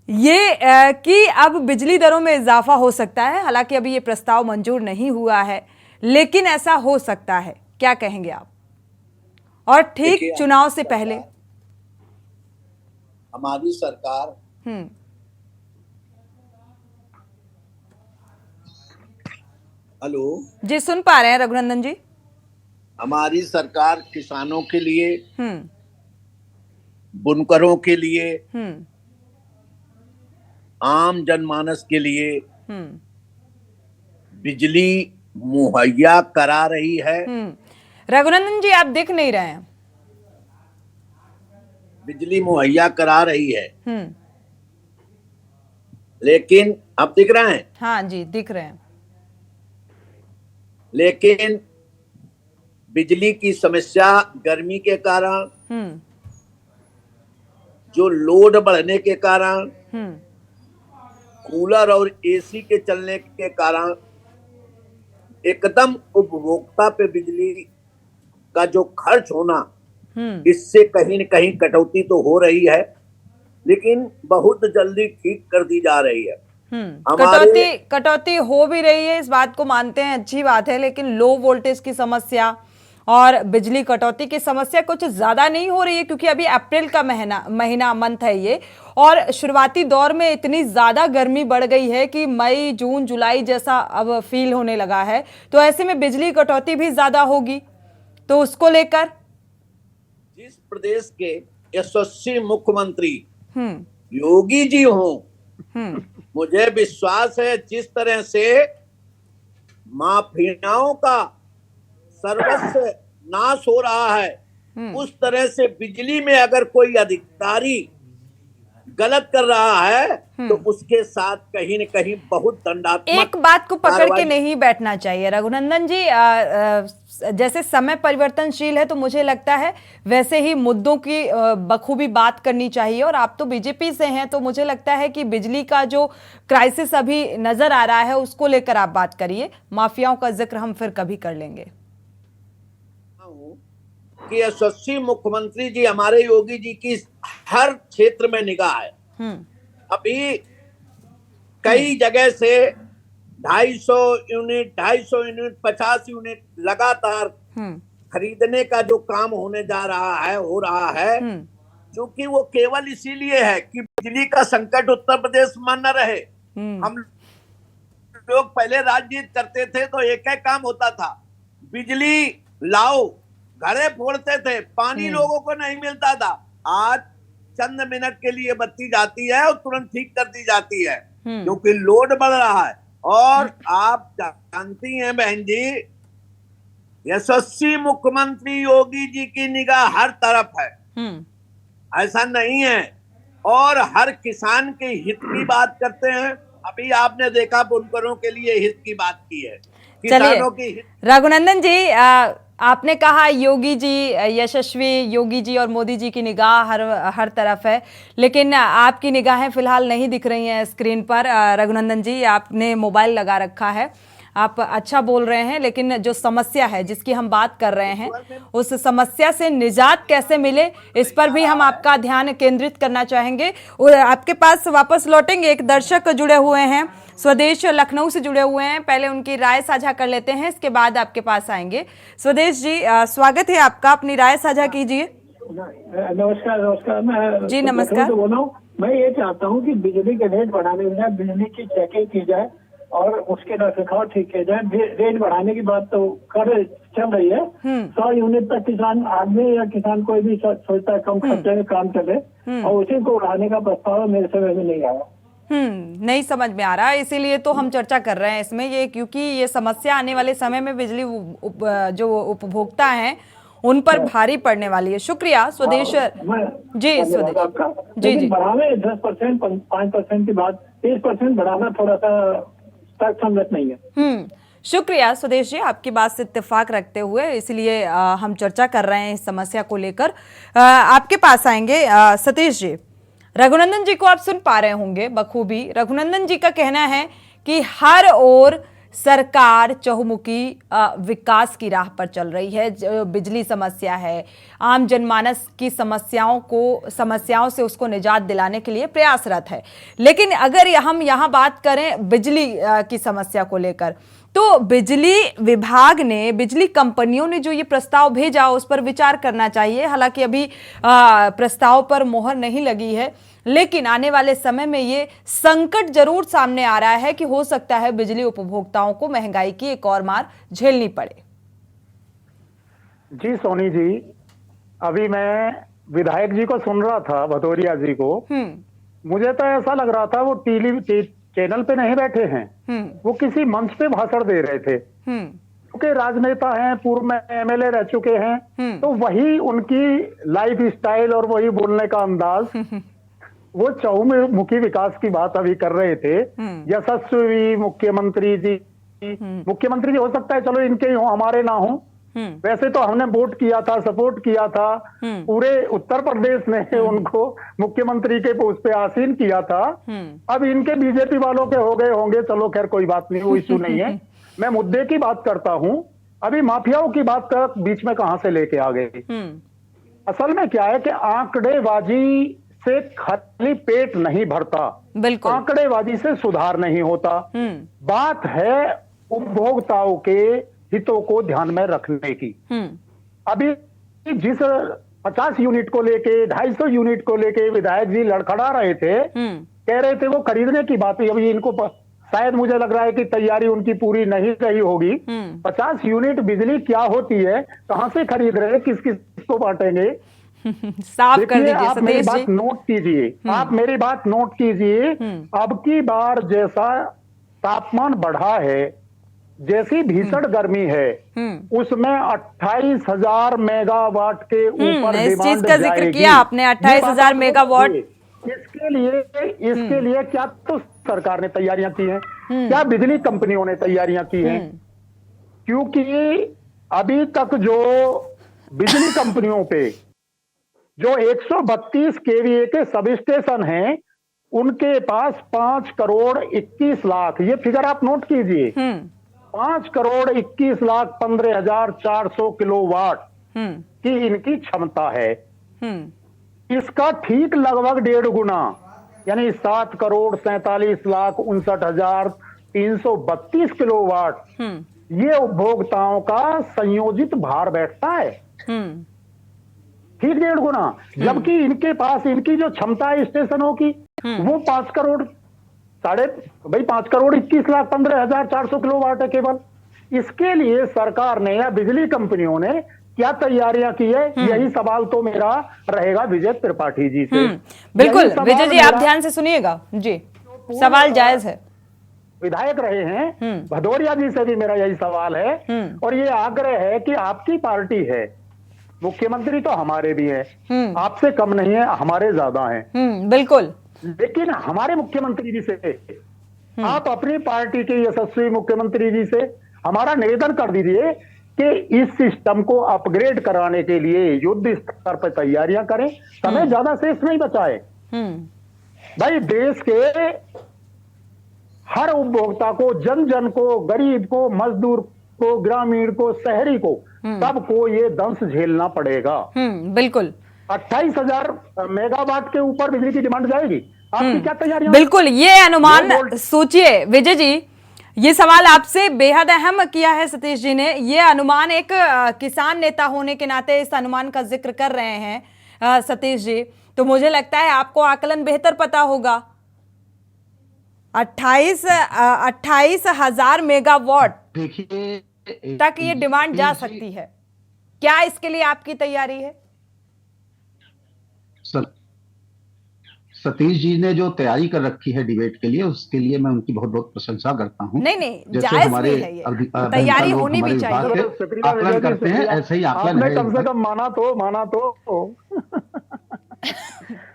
ये कि अब बिजली दरों में इजाफा हो सकता है। हालांकि अभी ये प्रस्ताव मंजूर नहीं हुआ है, लेकिन ऐसा हो सकता है। क्या कहेंगे आप? और ठीक चुनाव से पहले हमारी सरकार हेलो जी, सुन पा रहे हैं रघुनंदन जी? हमारी सरकार किसानों के लिए, बुनकरों के लिए, आम जनमानस के लिए बिजली मुहैया करा रही है। रघुनंदन जी, आप दिख नहीं रहे हैं। बिजली मुहैया करा रही है, लेकिन अब दिख रहे हैं। हाँ जी, दिख रहे हैं। लेकिन बिजली की समस्या गर्मी के कारण, जो लोड बढ़ने के कारण, कूलर और एसी के चलने के कारण एकदम उपभोक्ता पे बिजली का जो खर्च होना, इससे कहीं न कहीं कटौती तो हो रही है, लेकिन बहुत जल्दी ठीक कर दी जा रही है। कटौती हो भी रही है, इस बात को मानते हैं, अच्छी बात है, लेकिन लो वोल्टेज की समस्या और बिजली कटौती की समस्या कुछ ज्यादा नहीं हो रही है, क्योंकि अभी अप्रैल का महीना मंथ है ये, और शुरुआती दौर में इतनी ज्यादा गर्मी बढ़ गई है कि मई, जून, जुलाई जैसा अब फील होने लगा है। तो ऐसे में बिजली कटौती भी ज्यादा होगी, तो उसको लेकर जिस प्रदेश के यशस्वी मुख्यमंत्री योगी जी हों, मुझे विश्वास है जिस तरह से माफियाओं का सर्वस्व नाश हो रहा है, उस तरह से बिजली में अगर कोई अधिकारी गलत कर रहा है तो उसके साथ कहीं न कहीं बहुत दंडात्मक। एक बात को पकड़ के नहीं बैठना चाहिए रघुनंदन जी। जैसे समय परिवर्तनशील है, तो मुझे लगता है वैसे ही मुद्दों की बखूबी बात करनी चाहिए, और आप तो बीजेपी से हैं, तो मुझे लगता है कि बिजली का जो क्राइसिस अभी नजर आ रहा है उसको लेकर आप बात करिए। माफियाओं का जिक्र हम फिर कभी कर लेंगे। कि यशस्वी मुख्यमंत्री जी हमारे योगी जी की हर क्षेत्र में निगाह है। अभी कई जगह से 250 यूनिट, 50 यूनिट लगातार खरीदने का जो काम होने जा रहा है, हो रहा है, क्योंकि वो केवल इसीलिए है कि बिजली का संकट उत्तर प्रदेश में न रहे। हम लोग पहले राजनीति करते थे तो एक एक काम होता था, बिजली लाओ, घरे फोड़ते थे, पानी लोगों को नहीं मिलता था। आज चंद मिनट के लिए बत्ती जाती है और तुरंत ठीक कर दी जाती है, क्योंकि लोड बढ़ रहा है। और आप जानती हैं बहन जी, यशस्वी मुख्यमंत्री योगी जी की निगाह हर तरफ है, ऐसा नहीं है, और हर किसान के हित की बात करते हैं। अभी आपने देखा बुनकरों के लिए हित की बात की है, किसानों की हित। रघुनंदन जी, आपने कहा योगी जी, यशस्वी योगी जी और मोदी जी की निगाह हर तरफ है, लेकिन आपकी निगाहें फिलहाल नहीं दिख रही हैं स्क्रीन पर। रघुनंदन जी, आपने मोबाइल लगा रखा है, आप अच्छा बोल रहे हैं, लेकिन जो समस्या है जिसकी हम बात कर रहे हैं, उस समस्या से निजात कैसे मिले, इस पर भी हम आपका ध्यान केंद्रित करना चाहेंगे। और आपके पास वापस लौटेंगे, एक दर्शक जुड़े हुए हैं, स्वदेश लखनऊ से जुड़े हुए हैं, पहले उनकी राय साझा कर लेते हैं, इसके बाद आपके पास आएंगे। स्वदेश जी, स्वागत है आपका, अपनी राय साझा कीजिए। नमस्कार। मैं जी नमस्कार। बोल रहा हूँ। मैं ये चाहता हूँ कि बिजली के रेट बढ़ाने के लिए बिजली की चेकिंग की जाए और उसके रखरखाव ठीक किया जाए। रेट बढ़ाने की बात तो चल रही है। 100 यूनिट तक किसान आदमी या किसान कोई भी सोचता है कम खर्चे में काम चले, और उसी को बढ़ाने का प्रस्ताव मेरे समझ में नहीं आया। नहीं समझ में आ रहा, इसीलिए तो हम चर्चा कर रहे हैं इसमें, ये क्योंकि ये समस्या आने वाले समय में बिजली जो उपभोक्ता हैं उन पर भारी पड़ने वाली है। शुक्रिया स्वदेश जी। स्वदेश आपका जी बढ़ावे 10%, 5% की बात, 30% बढ़ाना थोड़ा सा तर्कसंगत नहीं है। शुक्रिया स्वदेश जी, आपकी बात से इत्तेफाक रखते हुए, इसलिए हम चर्चा कर रहे हैं इस समस्या को लेकर। आपके पास आएंगे सतीश जी। रघुनंदन जी को आप सुन पा रहे होंगे बखूबी। रघुनंदन जी का कहना है कि हर ओर सरकार चहुमुखी विकास की राह पर चल रही है। जो बिजली समस्या है, आम जनमानस की समस्याओं से उसको निजात दिलाने के लिए प्रयासरत है। लेकिन अगर हम यहाँ बात करें बिजली की समस्या को लेकर, तो बिजली विभाग ने, बिजली कंपनियों ने जो ये प्रस्ताव भेजा उस पर विचार करना चाहिए। हालांकि अभी प्रस्ताव पर मोहर नहीं लगी है, लेकिन आने वाले समय में ये संकट जरूर सामने आ रहा है कि हो सकता है बिजली उपभोक्ताओं को महंगाई की एक और मार झेलनी पड़े। जी सोनी जी, अभी मैं विधायक जी को सुन रहा था, भदौरिया जी को। मुझे तो ऐसा लग रहा था वो टीवी चैनल पे नहीं बैठे हैं, वो किसी मंच पे भाषण दे रहे थे। क्योंकि राजनेता हैं, पूर्व में एमएलए रह चुके हैं, तो वही उनकी लाइफ स्टाइल और वही बोलने का अंदाज। वो चहुमुखी विकास की बात अभी कर रहे थे। यशस्वी मुख्यमंत्री जी, मुख्यमंत्री जी हो सकता है चलो इनके ही हो, हमारे ना हो। वैसे तो हमने वोट किया था, सपोर्ट किया था, पूरे उत्तर प्रदेश ने उनको मुख्यमंत्री के पोस्ट पे आसीन किया था। अब इनके बीजेपी वालों के हो गए होंगे, चलो खैर कोई बात नहीं, वो इश्यू नहीं है। मैं मुद्दे की बात करता हूं। अभी माफियाओं की बात का बीच में कहां से लेके आ गए। असल में क्या है कि आंकड़ेबाजी से खाली पेट नहीं भरता, बिल्कुल आंकड़ेबाजी से सुधार नहीं होता। बात है उपभोक्ताओं के हितों को ध्यान में रखने की। अभी जिस 50 यूनिट को लेके, 250 यूनिट को लेके विधायक जी लड़खड़ा रहे थे, कह रहे थे वो खरीदने की बात है। अभी इनको शायद मुझे लग रहा है कि तैयारी उनकी पूरी नहीं रही होगी। 50 यूनिट बिजली क्या होती है, कहां से खरीद रहे हैं, किस किस को बांटेंगे, साफ कर दीजिए। आप मेरी बात नोट कीजिए, आप मेरी बात नोट कीजिए। अब की बार जैसा तापमान बढ़ा है, जैसी भीषण गर्मी है, उसमें 28,000 मेगावाट के ऊपर इस चीज डिमांड का जिक्र किया आपने, 28,000 मेगावाट। इसके लिए क्या तो सरकार ने तैयारियां की हैं, क्या बिजली कंपनियों ने तैयारियां की हैं। क्योंकि अभी तक जो बिजली कंपनियों पे जो 132 केवीए के सब स्टेशन हैं, उनके पास 5 करोड़ 21 लाख, ये फिगर आप नोट कीजिए, 5 करोड़ 21 लाख 15,400 किलोवाट की इनकी क्षमता है। इसका ठीक लगभग 1.5 गुना, यानी 7 करोड़ 47 लाख 59,332 किलोवाट ये उपभोक्ताओं का संयोजित भार बैठता है। ठीक 1.5 गुना। जबकि इनके पास इनकी जो क्षमता है स्टेशनों की, वो 5 करोड़ 21 लाख 15,400 किलोवाट है केवल। इसके लिए सरकार ने या बिजली कंपनियों ने क्या तैयारियां की है, यही सवाल तो मेरा रहेगा विजय त्रिपाठी जी से। बिल्कुल विजय जी, आप ध्यान से सुनिएगा जी, सवाल जायज है। विधायक रहे हैं, भदौरिया जी से भी मेरा यही सवाल है और ये आग्रह है कि आपकी पार्टी है, मुख्यमंत्री तो हमारे भी हैं, आपसे कम नहीं है, हमारे ज्यादा हैं। बिल्कुल। लेकिन हमारे मुख्यमंत्री जी से आप अपनी पार्टी के यशस्वी मुख्यमंत्री जी से हमारा निवेदन कर दीजिए कि इस सिस्टम को अपग्रेड कराने के लिए युद्ध स्तर पर तैयारियां करें, समय ज्यादा शेष नहीं बचाए। भाई देश के हर उपभोक्ता को, जन जन को, गरीब को, मजदूर को, ग्रामीण को, शहरी को, सबको ये दंश झेलना पड़ेगा। बिल्कुल 28,000 मेगावाट के ऊपर बिजली की डिमांड जाएगी। आपकी क्या तैयारी? बिल्कुल, ये अनुमान सोचिए विजय जी, ये सवाल आपसे बेहद अहम किया है सतीश जी ने। ये अनुमान एक किसान नेता होने के नाते इस अनुमान का जिक्र कर रहे हैं सतीश जी, तो मुझे लगता है आपको आकलन बेहतर पता होगा। 28,000 मेगावाट तक ये डिमांड जा सकती है। क्या इसके लिए आपकी तैयारी है? सतीश जी ने जो तैयारी कर रखी है डिबेट के लिए, उसके लिए मैं उनकी बहुत बहुत प्रशंसा करता हूं। नहीं, जायज भी है ये, तैयारी होनी भी चाहिए। आकलन करते हैं, ऐसे ही आकलन है। कम से कम माना तो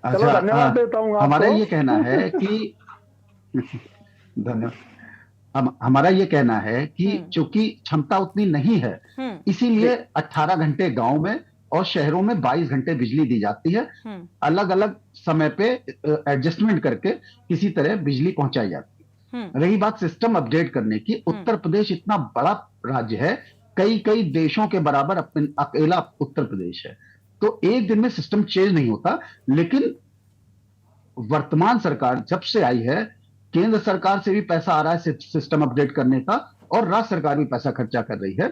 चलो धन्यवाद देता हूं। हमारा ये कहना है कि धन्यवाद। हमारा ये कहना है कि चूंकि क्षमता उतनी नहीं है, इसीलिए 18 घंटे गांव में और शहरों में 22 घंटे बिजली दी जाती है। अलग अलग समय पे एडजस्टमेंट करके किसी तरह बिजली पहुंचाई जाती है। रही बात सिस्टम अपडेट करने की, उत्तर प्रदेश इतना बड़ा राज्य है, कई कई देशों के बराबर अकेला उत्तर प्रदेश है, तो एक दिन में सिस्टम चेंज नहीं होता। लेकिन वर्तमान सरकार जब से आई है, केंद्र सरकार से भी पैसा आ रहा है सिस्टम अपडेट करने का, और राज्य सरकार भी पैसा खर्चा कर रही है,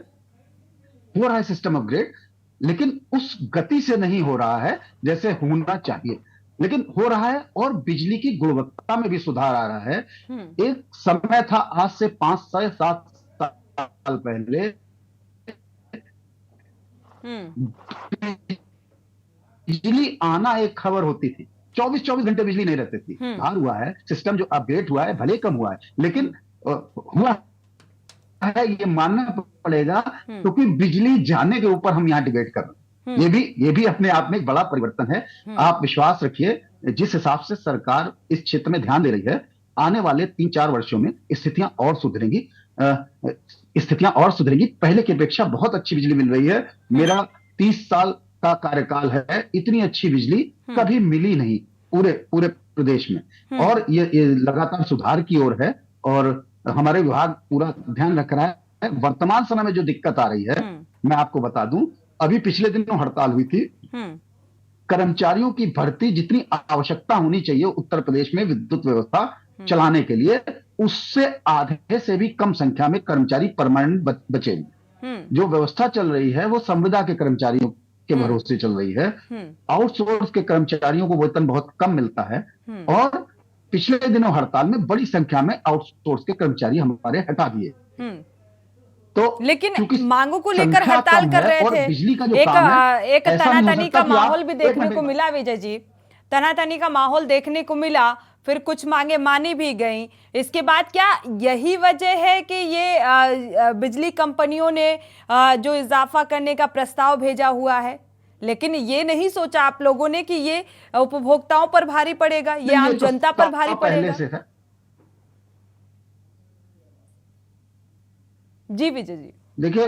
हो रहा है सिस्टम अपग्रेड, लेकिन उस गति से नहीं हो रहा है जैसे होना चाहिए, लेकिन हो रहा है। और बिजली की गुणवत्ता में भी सुधार आ रहा है। एक समय था आज से 5 से 7 साल पहले बिजली आना एक खबर होती थी, 24-24 घंटे बिजली नहीं रहती थी। सुधार हुआ है, सिस्टम जो अपडेट हुआ है, भले कम हुआ है, लेकिन हुआ है, ये मानना पड़ेगा, क्योंकि बिजली जाने के ऊपर हम यहाँ डिबेट कर रहे हैं। ये भी अपने आप में एक बड़ा परिवर्तन है। आप विश्वास रखिए, जिस हिसाब से सरकार इस क्षेत्र में ध्यान दे रही है, आने वाले 3-4 वर्षों में स्थितियां और सुधरेंगी। पहले की अपेक्षा बहुत अच्छी बिजली मिल रही है। मेरा 30 साल का कार्यकाल है, इतनी अच्छी बिजली कभी मिली नहीं पूरे प्रदेश में, और ये लगातार सुधार की ओर है, और हमारे विभाग पूरा ध्यान रख रहा है। वर्तमान समय में जो दिक्कत आ रही है, मैं आपको बता दूं, अभी पिछले दिनों हड़ताल हुई थी, कर्मचारियों की भर्ती जितनी आवश्यकता होनी चाहिए उत्तर प्रदेश में विद्युत व्यवस्था चलाने के लिए, उससे आधे से भी कम संख्या में कर्मचारी परमानेंट बचेंगे। जो व्यवस्था चल रही है वो संविदा के कर्मचारियों के भरोसे चल रही है। आउटसोर्स के कर्मचारियों को वेतन बहुत कम मिलता है, और पिछले दिनों हड़ताल में बड़ी संख्या में आउटसोर्स के कर्मचारी हमारे हटा दिए। तो लेकिन मांगों को लेकर हड़ताल कर रहे थे, बिजली का जो एक तनातनी का माहौल भी देखने को मिला विजय जी, तनातनी का माहौल देखने को मिला, फिर कुछ मांगे मानी भी गई। इसके बाद क्या यही वजह है कि ये बिजली कंपनियों ने जो इजाफा करने का प्रस्ताव भेजा हुआ है, लेकिन ये नहीं सोचा आप लोगों ने कि ये उपभोक्ताओं पर भारी पड़ेगा, ये आम जनता पर भारी पड़ेगा? जी विजय जी, देखिए,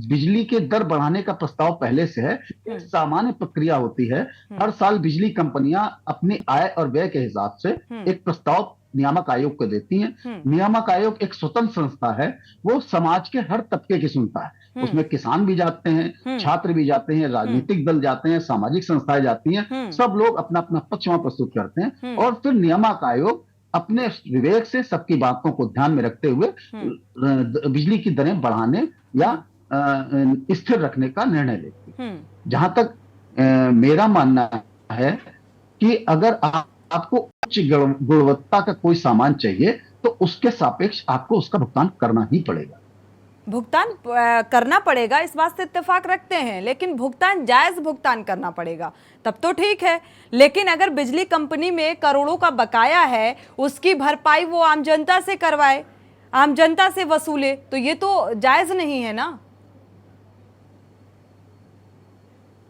बिजली के दर बढ़ाने का प्रस्ताव पहले से है। एक सामान्य प्रक्रिया होती है, हर साल बिजली कंपनियां अपनी आय और व्यय के हिसाब से एक प्रस्ताव नियामक आयोग को देती हैं। नियामक आयोग एक स्वतंत्र संस्था है, वो समाज के हर तबके की सुनता है। उसमें किसान भी जाते हैं, छात्र भी जाते हैं, राजनीतिक दल जाते हैं, सामाजिक संस्थाएं जाती हैं, सब लोग अपना अपना पक्ष वहां प्रस्तुत करते हैं, और फिर नियामक आयोग अपने विवेक से सबकी बातों को ध्यान में रखते हुए बिजली की दरें बढ़ाने या स्थिर रखने का निर्णय लेती है। जहां तक मेरा मानना है कि अगर आपको उच्च गुणवत्ता का कोई सामान चाहिए, तो उसके सापेक्ष आपको उसका भुगतान करना ही पड़ेगा। भुगतान करना पड़ेगा, इस बात से इत्तेफाक रखते हैं, लेकिन भुगतान जायज भुगतान करना पड़ेगा, तब तो ठीक है। लेकिन अगर बिजली कंपनी में करोड़ों का बकाया है, उसकी भरपाई वो आम जनता से करवाए, आम जनता से वसूले, तो ये तो जायज नहीं है ना?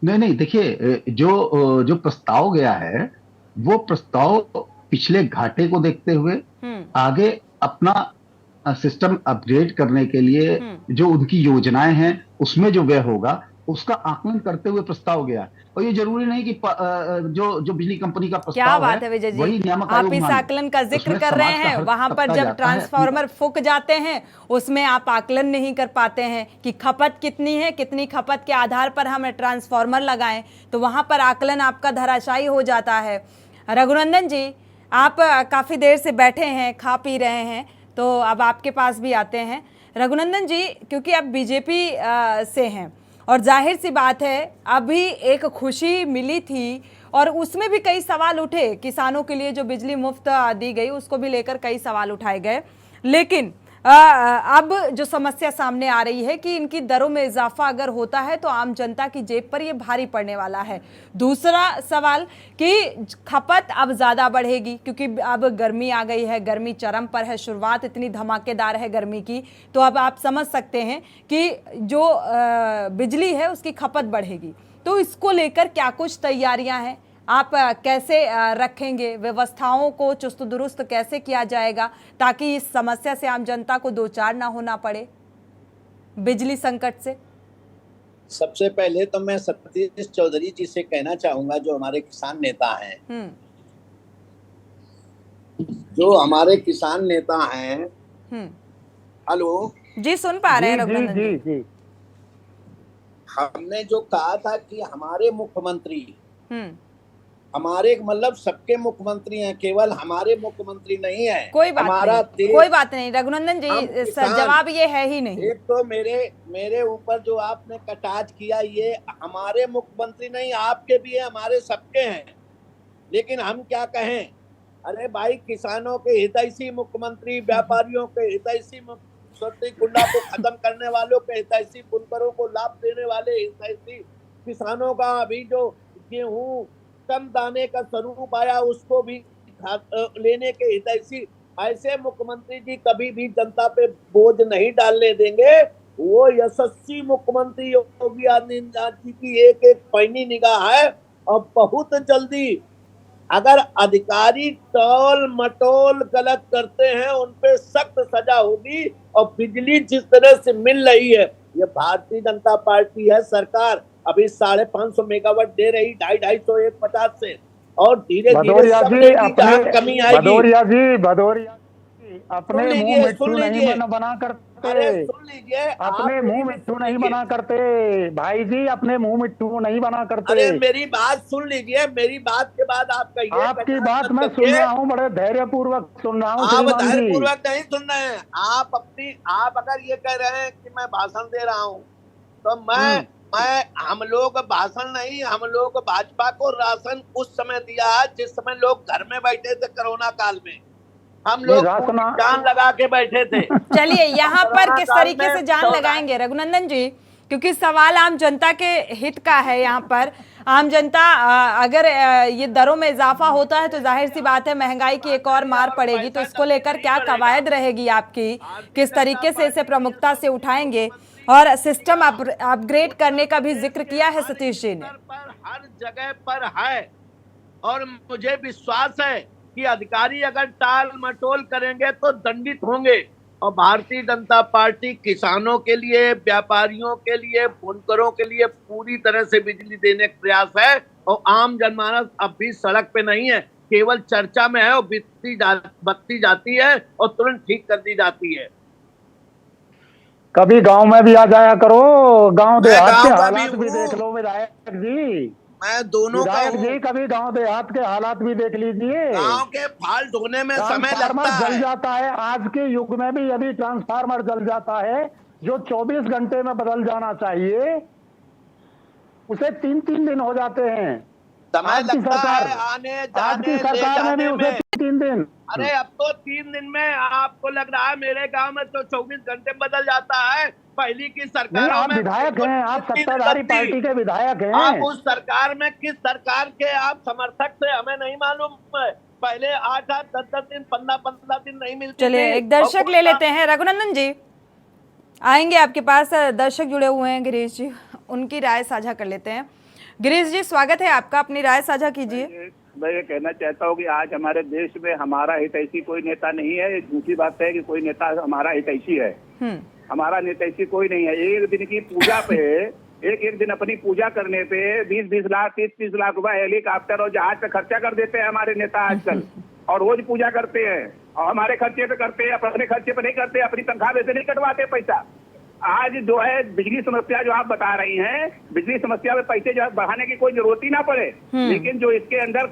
नहीं, देखिए, जो प्रस्ताव गया है, वो प्रस्ताव पिछले घाटे को देखते हुए आगे अपना सिस्टम अपग्रेड करने के लिए जो उनकी योजनाएं हैं, उसमें जो व्यय होगा उसका आकलन करते हुए प्रस्ताव गया। और ये जरूरी नहीं कि जो बिजली कंपनी का प्रस्ताव क्या बात है विजय जी, आप इस आकलन का जिक्र कर रहे हैं, वहां पर जब ट्रांसफार्मर फूक जाते हैं उसमें आप आकलन नहीं कर पाते हैं कि खपत कितनी है, कितनी खपत के आधार पर हम ट्रांसफार्मर लगाएं, तो वहां पर आकलन आपका धराशायी हो जाता है। रघुनंदन जी, आप काफी देर से बैठे हैं, खा पी रहे हैं, तो अब आपके पास भी आते हैं। रघुनंदन जी, क्योंकि आप बीजेपी से हैं और जाहिर सी बात है अभी एक खुशी मिली थी और उसमें भी कई सवाल उठे, किसानों के लिए जो बिजली मुफ्त दी गई उसको भी लेकर कई सवाल उठाए गए, लेकिन अब जो समस्या सामने आ रही है कि इनकी दरों में इजाफा अगर होता है तो आम जनता की जेब पर ये भारी पड़ने वाला है। दूसरा सवाल कि खपत अब ज़्यादा बढ़ेगी क्योंकि अब गर्मी आ गई है, गर्मी चरम पर है, शुरुआत इतनी धमाकेदार है गर्मी की, तो अब आप समझ सकते हैं कि जो बिजली है उसकी खपत बढ़ेगी। तो इसको लेकर क्या कुछ तैयारियां हैं, आप कैसे रखेंगे, व्यवस्थाओं को चुस्त दुरुस्त कैसे किया जाएगा ताकि इस समस्या से आम जनता को दो चार ना होना पड़े बिजली संकट से? सबसे पहले तो मैं सतीश चौधरी जी से कहना चाहूंगा, जो हमारे किसान नेता हैं, जो हमारे किसान नेता हैं, हेलो जी सुन पा रहे हैं रघुनंदन जी। जी हमने जो कहा था कि हमारे मुख्यमंत्री, हमारे मतलब सबके मुख्यमंत्री हैं, केवल हमारे मुख्यमंत्री नहीं है। कोई बात हमारा नहीं, कोई बात नहीं रघुनंदन जी, जवाब ये है ही नहीं। एक तो मेरे ऊपर जो आपने कटाक्ष किया, ये हमारे मुख्यमंत्री नहीं, आपके भी है, हमारे सबके हैं। लेकिन हम क्या कहें, अरे भाई किसानों के हितैषी मुख्यमंत्री, व्यापारियों के हितैषी मुख्यमंत्री, गुंडा को खत्म करने वालों के हितैषी, बुनकरों को लाभ देने वाले हितैषी, किसानों का अभी जो गेहूं कम दाने का स्वरूप आया उसको भी लेने के हितैषी, ऐसे मुख्यमंत्री जी कभी भी जनता पे बोझ नहीं डालने देंगे। वो यशस्वी मुख्यमंत्री योगी आदित्यनाथ जी की एक एक पैनी निगाह है, और बहुत जल्दी अगर अधिकारी टोल मटोल गलत करते हैं उन पे सख्त सजा होगी। और बिजली जिस तरह से मिल रही है, ये भारतीय जनता पार्टी है सरकार, अभी 550 मेगावाट दे रही, 250 150 से, और धीरे धीरे सब देगी जहां कमी आएगी। भदौरिया जी अपने मुंह मिट्टू नहीं बना करते, सुन लीजिए, अपने मुंह मिट्टू नहीं बना करते भाई जी, अपने मुंह मिट्टू नहीं बना करते। अरे मेरी बात सुन लीजिए, मेरी बात के बाद आप कहिए। आपकी बात मैं सुन रहा हूँ, बड़े धैर्य पूर्वक सुन रहा हूँ। आप धैर्य पूर्वक नहीं सुन रहे हैं, आप अगर ये कह रहे हैं कि मैं भाषण दे रहा हूँ, तो हम लोग भाषण नहीं, हम लोग भाजपा को राशन उस समय दिया है जिस समय लोग घर में बैठे थे कोरोना काल में, हम लोग जान लगा के बैठे थे। चलिए यहाँ पर किस तरीके से जान लगाएंगे रघुनंदन जी, क्योंकि सवाल आम जनता के हित का है। यहाँ पर आम जनता अगर ये दरों में इजाफा होता है तो जाहिर सी बात है महंगाई की एक और मार पड़ेगी, तो इसको लेकर क्या कवायद रहेगी आपकी, किस तरीके से इसे प्रमुखता से उठाएंगे? और सिस्टम अपग्रेड करने का भी जिक्र किया है सतीश जी ने। हर जगह पर है, और मुझे विश्वास है कि अधिकारी अगर टाल मटोल करेंगे तो दंडित होंगे। और भारतीय जनता पार्टी किसानों के लिए, व्यापारियों के लिए, बुनकरों के लिए पूरी तरह से बिजली देने का प्रयास है। और आम जनमानस अब भी सड़क पे नहीं है, केवल चर्चा में है, और बत्ती जाती है और तुरंत ठीक कर दी जाती है। कभी गांव में भी आ जाया करो, गांव देहात के हालात भी देख लो विधायक जी। मैं दोनों का हूं। जी कभी गांव देहात के हालात भी देख लीजिए। गांव के फाल्ट होने में समय लगता है। जल जाता है, आज के युग में भी यदि ट्रांसफार्मर जल जाता है जो 24 घंटे में बदल जाना चाहिए, उसे 3-3 दिन हो जाते हैं। समय लगता है आने जाने सरकार में भी उसे 3 दिन। अरे अब तो 3 दिन में आपको लग रहा है, मेरे गांव में तो 24 घंटे बदल जाता है। पहली की सरकारों में विधायक हैं, आप सत्ताधारी पार्टी के विधायक हैं। आप उस सरकार में किस सरकार के आप समर्थक थे हमें नहीं मालूम है। पहले 8-8 10-10 दिन 15-15 दिन नहीं मिलते। चलिए एक दर्शक ले लेते हैं, रघुनंदन जी आएंगे आपके पास। दर्शक जुड़े हुए हैं, गिरीश जी, उनकी राय साझा कर लेते हैं। गिरीश जी स्वागत है आपका, अपनी राय साझा कीजिए। मैं ये कहना चाहता हूँ कि आज हमारे देश में हमारा हितैषी कोई नेता नहीं है। दूसरी बात है कि कोई नेता हमारा हितैषी है, हमारा हितैषी कोई नहीं है। एक दिन की पूजा पे, एक दिन अपनी पूजा करने पे 20-20 लाख 30-30 लाख रुपए हेलीकॉप्टर और जहाज पे खर्चा कर देते हैं हमारे नेता आजकल, और रोज पूजा करते हैं, और हमारे खर्चे पे करते हैं, अपने खर्चे पे नहीं करते, अपनी तनख्वाह में से नहीं कटवाते पैसा। आज जो है बिजली समस्या जो आप बता रही हैं, बिजली समस्या में पैसे जो है बढ़ाने की कोई जरूरत ही ना पड़े, लेकिन जो इसके अंदर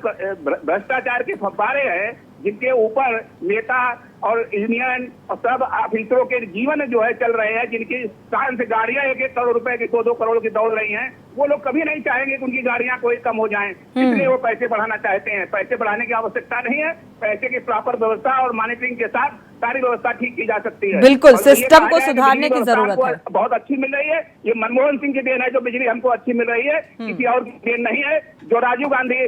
भ्रष्टाचार के फव्वारे हैं, जिनके ऊपर नेता और यूनियन और सब ऑफिसरों के जीवन जो है चल रहे हैं, जिनकी शान से गाड़ियां 1-1 करोड़ रुपए की 2-2 करोड़ की दौड़ रही हैं, वो लोग कभी नहीं चाहेंगे कि उनकी गाड़ियां कोई कम हो जाएं, इसलिए वो पैसे बढ़ाना चाहते हैं। पैसे बढ़ाने की आवश्यकता नहीं है, पैसे की प्रॉपर व्यवस्था और मॉनिटरिंग के साथ सारी व्यवस्था ठीक की जा सकती है। बिल्कुल, सिस्टम को सुधारने की जरूरत है। बहुत अच्छी मिल रही है, ये मनमोहन सिंह की देन है जो बिजली हमको अच्छी मिल रही है, किसी और की देन नहीं है। जो राजीव गांधी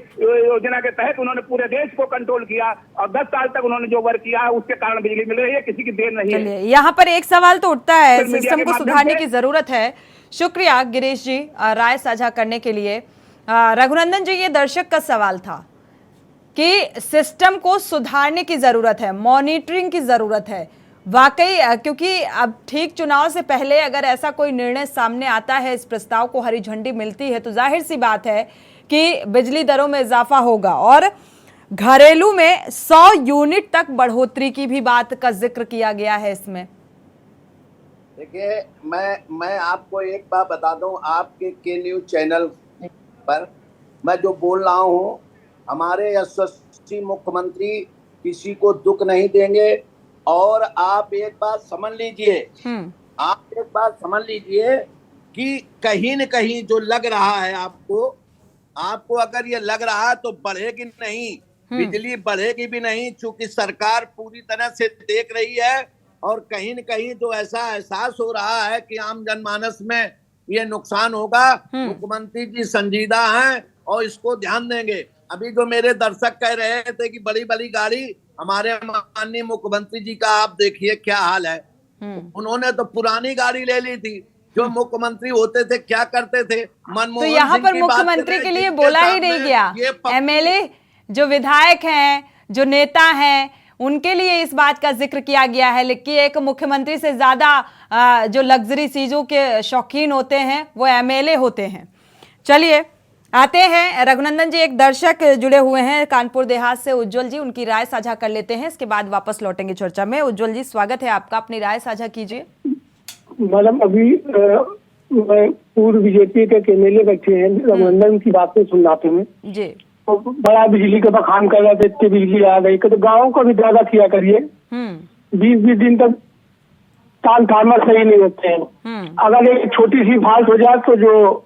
योजना के तहत उन्होंने पूरे देश को कंट्रोल किया और 10 साल तक उन्होंने जो वर्क किया उसके कारण बिजली मिल रही है, किसी की देन नहीं है। यहाँ पर एक सवाल तो उठता है, सिस्टम को सुधारने की जरूरत है। शुक्रिया गिरीश जी राय साझा करने के लिए। रघुनंदन जी, ये दर्शक का सवाल था कि सिस्टम को सुधारने की जरूरत है, मॉनिटरिंग की जरूरत है, वाकई क्योंकि अब ठीक चुनाव से पहले अगर ऐसा कोई निर्णय सामने आता है, इस प्रस्ताव को हरी झंडी मिलती है, तो जाहिर सी बात है कि बिजली दरों में इजाफा होगा और घरेलू में 100 यूनिट तक बढ़ोतरी की भी बात का जिक्र किया गया है इसमें। देखिए, मैं आपको एक बात बता दूं, आपके के न्यूज चैनल पर मैं जो बोल रहा हूं, हमारे यशस्वी मुख्यमंत्री किसी को दुख नहीं देंगे। और आप एक बात समझ लीजिए, कि कहीं न कहीं जो लग रहा है आपको अगर ये लग रहा है तो बढ़ेगी नहीं, बिजली बढ़ेगी भी नहीं, क्योंकि सरकार पूरी तरह से देख रही है। और कहीं न कहीं जो ऐसा एहसास हो रहा है कि आम जनमानस में ये नुकसान होगा, मुख्यमंत्री जी संजीदा हैं और इसको ध्यान देंगे। अभी जो मेरे दर्शक कह रहे थे कि बड़ी बड़ी गाड़ी, हमारे माननीय मुख्यमंत्री जी का आप देखिए क्या हाल है। उन्होंने तो पुरानी गाड़ी ले ली थी। जो मुख्यमंत्री होते थे क्या करते थे, मनमोहन तो यहाँ सिंह पर की बात मुख्यमंत्री करें, के लिए जिनके बोला ही सामने नहीं गया। ये एमएलए जो विधायक हैं, जो नेता हैं, उनके लिए इस बात का जिक्र किया गया है। लेकिन एक मुख्यमंत्री से ज्यादा जो लग्जरी चीजों के शौकीन होते हैं वो एमएलए होते हैं। चलिए आते हैं रघुनंदन जी, एक दर्शक जुड़े हुए हैं कानपुर देहात से, उज्जवल जी, उनकी राय साझा कर लेते हैं, इसके बाद वापस लौटेंगे चर्चा में। उज्जवल जी, स्वागत है आपका, अपनी राय साझा कीजिए। मैडम, अभी मैं पूर्व बीजेपी के एमएलए बैठे हैं, रघुनंदन की बातें सुन रहा था मैं जी। तो बड़ा बिजली का बखान कर रहा था, इतनी बिजली आ गई। तो गाँव को भी ज्यादा किया करिए, 20-20 दिन तक ट्रांसफार्मर सही नहीं होते हैं। अगर एक छोटी सी फाल्ट हो जाए तो जो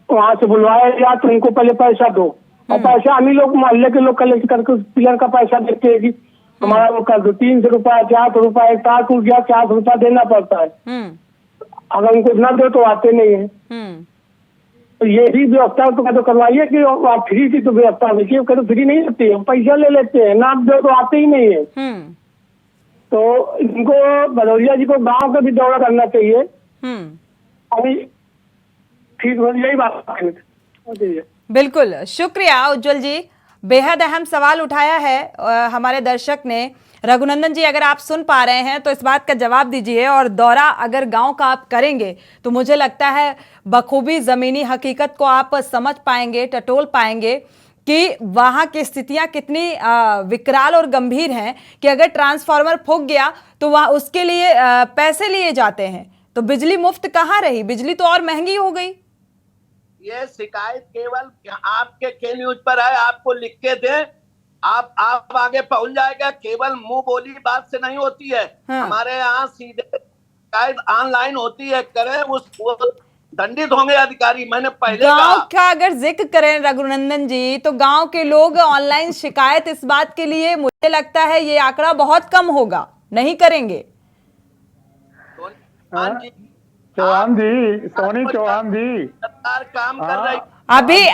वहाँ से बुलवाया जाए तो उनको पहले पैसा दो, और पैसा हम ही लोग मोहल्ले के लोग कलेक्ट करके पिलर का पैसा देते हैं कि हमारा वो कर दो। 300 रुपया, 400 रुपया, एक तार टूट गया 400 रुपया देना पड़ता है। अगर उनको न दो तो आते नहीं है। तो ये भी व्यवस्था तो करवाइए कि आप फ्री की तो व्यवस्था देखिए, तो फ्री नहीं होती है, पैसा ले लेते हैं, ना दो तो आते ही नहीं है। तो इनको भदौरिया जी को गाँव का भी दौरा करना चाहिए। अभी ठीक, यही बात है। बिल्कुल, शुक्रिया उज्जवल जी, बेहद अहम सवाल उठाया है हमारे दर्शक ने। रघुनंदन जी, अगर आप सुन पा रहे हैं तो इस बात का जवाब दीजिए, और दौरा अगर गांव का आप करेंगे तो मुझे लगता है बखूबी जमीनी हकीकत को आप समझ पाएंगे, टटोल पाएंगे कि वहां की स्थितियां कितनी विकराल और गंभीर हैं कि अगर ट्रांसफार्मर फूंक गया तो वहां उसके लिए पैसे लिए जाते हैं। तो बिजली मुफ्त कहाँ रही, बिजली तो और महंगी हो गई। ये शिकायत केवल आपके के न्यूज पर है, आपको लिख के दें, आप आगे पहुंच जाएगा। केवल मुंह बोली बात से नहीं होती है। हमारे यहाँ सीधे शिकायत ऑनलाइन होती है, करें वो दंडित होंगे अधिकारी। मैंने पहले गांव का अगर जिक्र करें रघुनंदन जी, तो गांव के लोग ऑनलाइन शिकायत इस बात के लिए, मुझे लगता है ये आंकड़ा बहुत कम होगा, नहीं करेंगे। चौहान जी, सोनी चौहान जी, सरकार काम कर रही।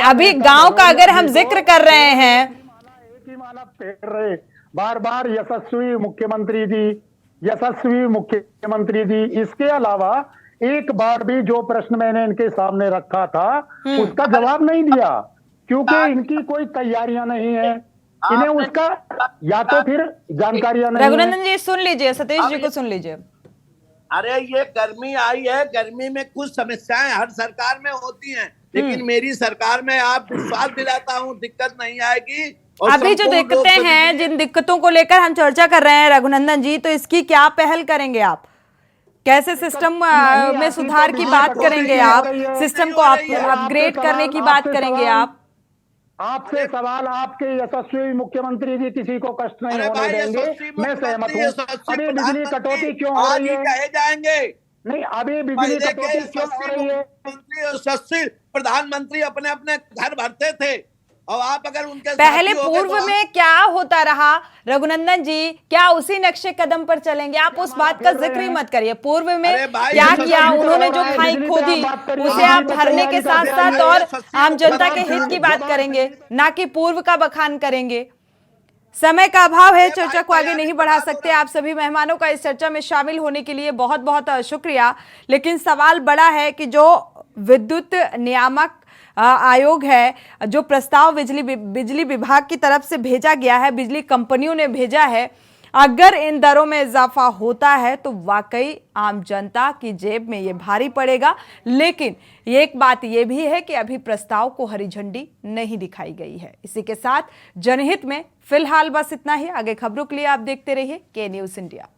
अभी गांव का अगर हम जिक्र कर रहे हैं, एक ही मानव फेर रहे बार बार यशस्वी मुख्यमंत्री जी। इसके अलावा एक बार भी जो प्रश्न मैंने इनके सामने रखा था उसका जवाब नहीं दिया, क्योंकि इनकी कोई तैयारियां नहीं है, इन्हें उसका या तो फिर जानकारियां नहीं। रघुनंदन जी सुन लीजिए, सतीश जी को सुन लीजिए। अरे ये गर्मी आई है, गर्मी में कुछ समस्याएं हर सरकार में होती हैं, लेकिन मेरी सरकार में आप विश्वास दिलाता हूं दिक्कत नहीं आएगी। अभी जो दिक्कतें हैं, जिन दिक्कतों को लेकर हम चर्चा कर रहे हैं रघुनंदन जी, तो इसकी क्या पहल करेंगे आप? कैसे सिस्टम में सुधार की बात करेंगे आप? सिस्टम को अपग्रेड करने की बात करेंगे आप? आपसे सवाल, आपके यशस्वी मुख्यमंत्री जी किसी को कष्ट नहीं होने देंगे, मैं सहमत हूँ। अभी बिजली कटौती क्यों हो रही है? कहे जाएंगे नहीं, अभी बिजली कटौती क्यों हो रही है? यशस्वी प्रधानमंत्री अपने अपने घर भरते थे, और आप अगर उनके पहले पूर्व में क्या होता रहा रघुनंदन जी, क्या उसी नक्शे कदम पर चलेंगे? आप उस बात का जिक्र ही मत करिए। पूर्व में क्या किया उन्होंने, जो खाई खोदी उसे आप भरने के साथ साथ और आम जनता के हित की बात करेंगे, ना कि पूर्व का बखान करेंगे। समय का अभाव है, चर्चा को आगे नहीं बढ़ा सकते। आप सभी मेहमानों का इस चर्चा में शामिल होने के लिए बहुत बहुत शुक्रिया। लेकिन सवाल बड़ा है कि जो विद्युत नियामक आयोग है, जो प्रस्ताव बिजली विभाग की तरफ से भेजा गया है, बिजली कंपनियों ने भेजा है, अगर इन दरों में इजाफा होता है तो वाकई आम जनता की जेब में ये भारी पड़ेगा। लेकिन एक बात ये भी है कि अभी प्रस्ताव को हरी झंडी नहीं दिखाई गई है। इसी के साथ जनहित में फिलहाल बस इतना ही। आगे खबरों के लिए आप देखते रहिए के न्यूज़ इंडिया।